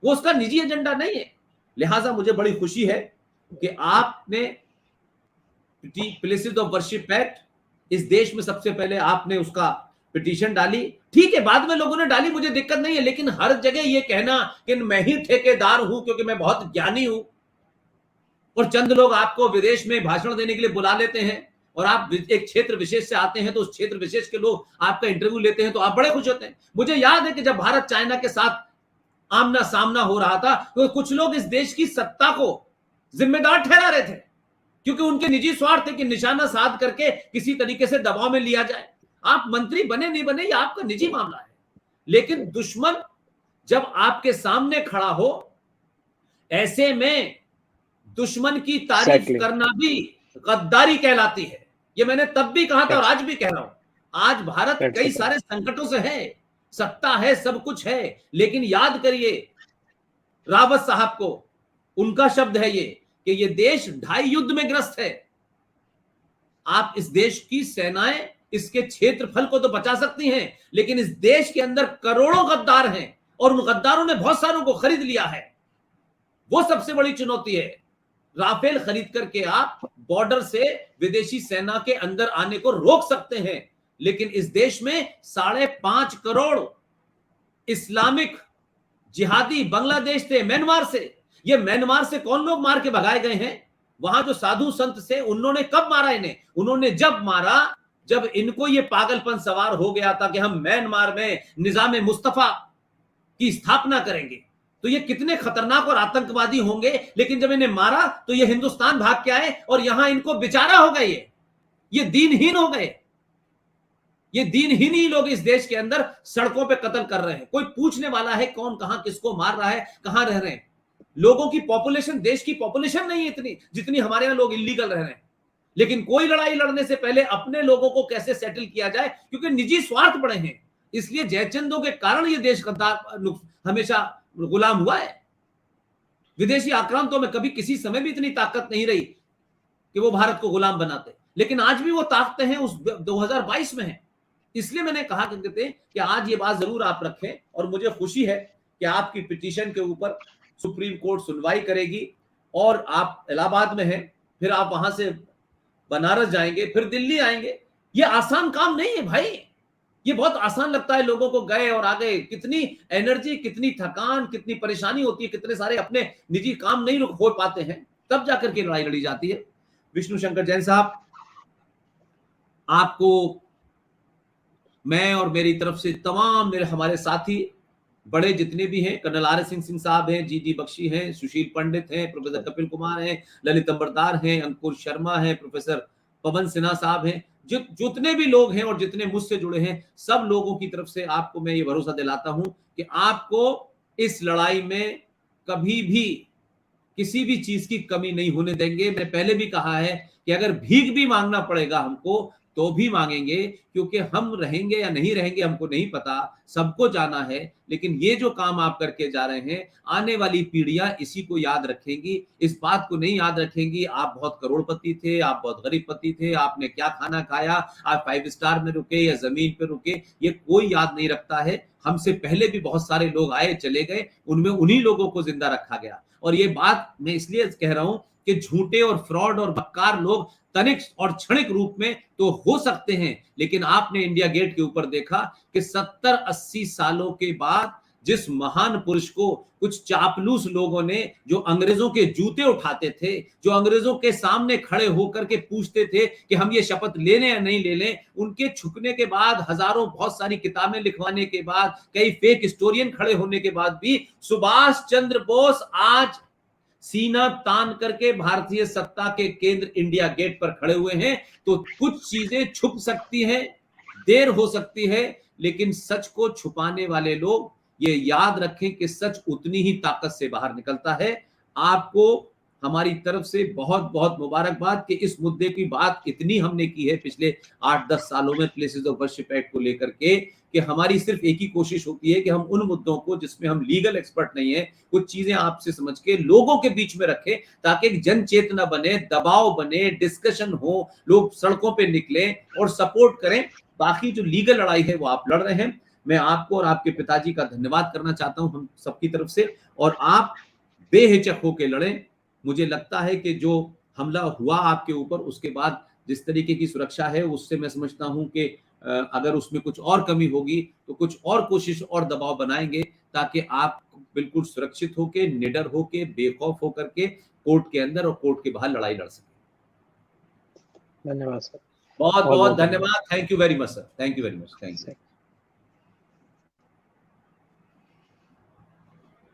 वो उसका निजी एजेंडा नहीं है। लिहाजा मुझे बड़ी खुशी है कि आपने प्लेसेस ऑफ वर्शिप एक्ट इस देश में सबसे पहले आपने उसका पिटीशन डाली। ठीक है, बाद में लोगों ने डाली, मुझे दिक्कत नहीं है, लेकिन हर जगह ये कहना कि मैं ही ठेकेदार हूं क्योंकि मैं बहुत ज्ञानी हूं और चंद लोग आपको विदेश में भाषण देने के लिए बुला लेते हैं और आप एक क्षेत्र विशेष से आते हैं तो उस क्षेत्र विशेष के लोग आपका इंटरव्यू लेते हैं तो आप बड़े खुश होते हैं। मुझे याद है कि जब भारत चाइना के साथ आमना सामना हो रहा था तो कुछ लोग इस देश की सत्ता को जिम्मेदार ठहरा रहे थे क्योंकि उनके निजी स्वार्थ थे कि निशाना साध करके किसी तरीके से दबाव में लिया जाए। आप मंत्री बने नहीं बने ये आपका निजी मामला है, लेकिन दुश्मन जब आपके सामने खड़ा हो ऐसे में दुश्मन की तारीफ करना भी गद्दारी कहलाती है। ये मैंने तब भी कहा था और आज भी कह रहा हूं। आज भारत कई सारे संकटों से है, सत्ता है, सब कुछ है, लेकिन याद करिए रावत साहब को, उनका शब्द है ये कि ये देश 2.5 युद्ध में ग्रस्त है। आप इस देश की सेनाएं इसके क्षेत्रफल को तो बचा सकती हैं, लेकिन इस देश के अंदर करोड़ों गद्दार हैं और उन गद्दारों ने बहुत सारों को खरीद लिया है। वो सबसे बड़ी चुनौती है। राफेल खरीद करके आप बॉर्डर से विदेशी सेना के अंदर आने को रोक सकते हैं, लेकिन इस देश में 5.5 करोड़ इस्लामिक जिहादी बांग्लादेश से, म्यांमार से, ये म्यांमार से कौन लोग मार के भगाए गए हैं? वहां जो साधु संत से उन्होंने कब मारा इन्हें? उन्होंने जब मारा जब इनको ये पागलपन सवार हो गया था कि हम म्यांमार में निजाम मुस्तफा की स्थापना करेंगे, तो ये कितने खतरनाक और आतंकवादी होंगे। लेकिन जब इन्हें मारा तो ये हिंदुस्तान भाग के आए और यहां इनको बेचारा हो गए, ये दीनहीन हो गए। ये दीनहीन ही लोग इस देश के अंदर सड़कों पे कत्ल कर रहे हैं। कोई पूछने वाला है कौन कहां किसको मार रहा है, कहां रह रहे हैं? लोगों की पॉपुलेशन, देश की पॉपुलेशन नहीं है इतनी जितनी हमारे यहां लोग इलीगल रह रहे हैं, लेकिन कोई लड़ाई लड़ने से पहले अपने लोगों को कैसे सेटल किया जाए, क्योंकि निजी स्वार्थ बड़े हैं। इसलिए जयचंदों के कारण ये देश गद्दार हमेशा गुलाम हुआ है। विदेशी आक्रांतों में कभी किसी समय भी इतनी ताकत नहीं रही कि वो भारत को गुलाम बनाते, लेकिन आज भी वो ताकतें हैं उस 2022 में है। इसलिए मैंने कहा कि आज ये बात जरूर आप रखें और मुझे खुशी है कि आपकी पिटीशन के ऊपर सुप्रीम कोर्ट सुनवाई करेगी और आप इलाहाबाद में हैं, फिर आप वहां से बनारस जाएंगे, फिर दिल्ली आएंगे। ये आसान काम नहीं है भाई, ये बहुत आसान लगता है लोगों को, गए और आ गए। कितनी एनर्जी, कितनी थकान, कितनी परेशानी होती है, कितने सारे अपने निजी काम नहीं हो पाते हैं, तब जाकर के लड़ाई लड़ी जाती है। विष्णु शंकर जैन साहब, आपको मैं और मेरी तरफ से तमाम हमारे साथी बड़े जितने भी हैं, कर्नल आर एस सिंह साहब हैं, जी बख्शी हैं, सुशील पंडित हैं, प्रोफेसर कपिल कुमार हैं, ललित अंबरदार हैं, अंकुर शर्मा हैं, प्रोफेसर पवन सिन्हा साहब हैं, जितने भी लोग हैं और जितने मुझसे जुड़े हैं, सब लोगों की तरफ से आपको मैं ये भरोसा दिलाता हूं कि आपको इस लड़ाई में कभी भी किसी भी चीज की कमी नहीं होने देंगे। मैंने पहले भी कहा है कि अगर भीख भी मांगना पड़ेगा हमको तो भी मांगेंगे, क्योंकि हम रहेंगे या नहीं रहेंगे हमको नहीं पता, सबको जाना है। लेकिन ये जो काम आप करके जा रहे हैं, आने वाली पीढ़ियां इसी को याद रखेंगी, इस बात को नहीं याद रखेंगी आप बहुत करोड़पति थे, आप बहुत गरीबपति थे, आपने क्या खाना खाया, आप 5 स्टार में रुके या जमीन पे रुके, ये कोई याद नहीं रखता है। हमसे पहले भी बहुत सारे लोग आए चले गए, उनमें उन्हीं लोगों को जिंदा रखा गया। और ये बात मैं इसलिए कह रहा हूं कि झूठे और फ्रॉड और बक्कार लोग तनिक और क्षणिक रूप में तो हो सकते हैं, लेकिन आपने इंडिया गेट के ऊपर देखा कि 70-80 सालों के बाद जिस महान पुरुष को कुछ चापलूस लोगों ने, जो अंग्रेजों के जूते उठाते थे, जो अंग्रेजों के सामने खड़े होकर के पूछते थे कि हम ये शपथ ले लें या नहीं ले लें, उनके झुकने के बाद, हजारों बहुत सारी किताबें लिखवाने के बाद, कई फेक हिस्टोरियन खड़े होने के बाद भी सुभाष चंद्र बोस आज सीना तान करके भारतीय सत्ता के केंद्र इंडिया गेट पर खड़े हुए हैं। तो कुछ चीजें छुप सकती हैं, देर हो सकती है, लेकिन सच को छुपाने वाले लोग ये याद रखें कि सच उतनी ही ताकत से बाहर निकलता है। आपको हमारी तरफ से बहुत बहुत मुबारकबाद कि इस मुद्दे की बात इतनी हमने की है पिछले 8-10 सालों में प्लेसेस ऑफ वर्शिप एक्ट को लेकर के, कि हमारी सिर्फ एक ही कोशिश होती है कि हम उन मुद्दों को जिसमें हम लीगल एक्सपर्ट नहीं है, कुछ चीजें आपसे समझ के लोगों के बीच में रखें, ताकि एक जन चेतना बने, दबाव बने, डिस्कशन हो, लोग सड़कों पे निकले और सपोर्ट करें। बाकी जो लीगल लड़ाई है वो आप लड़ रहे हैं, मैं आपको और आपके पिताजी का धन्यवाद करना चाहता हूं हम सबकी तरफ से, और आप बेहिचक होकर लड़ें। मुझे लगता है कि जो हमला हुआ आपके ऊपर, उसके बाद जिस तरीके की सुरक्षा है, उससे मैं समझता हूं कि अगर उसमें कुछ और कमी होगी तो कुछ और कोशिश और दबाव बनाएंगे, ताकि आप बिल्कुल सुरक्षित होके, निडर होके, बेखौफ होकर के कोर्ट के अंदर और कोर्ट के बाहर लड़ाई लड़ सकें।
धन्यवाद सर,
बहुत बहुत धन्यवाद। Thank you very much sir, thank you very much, thank you.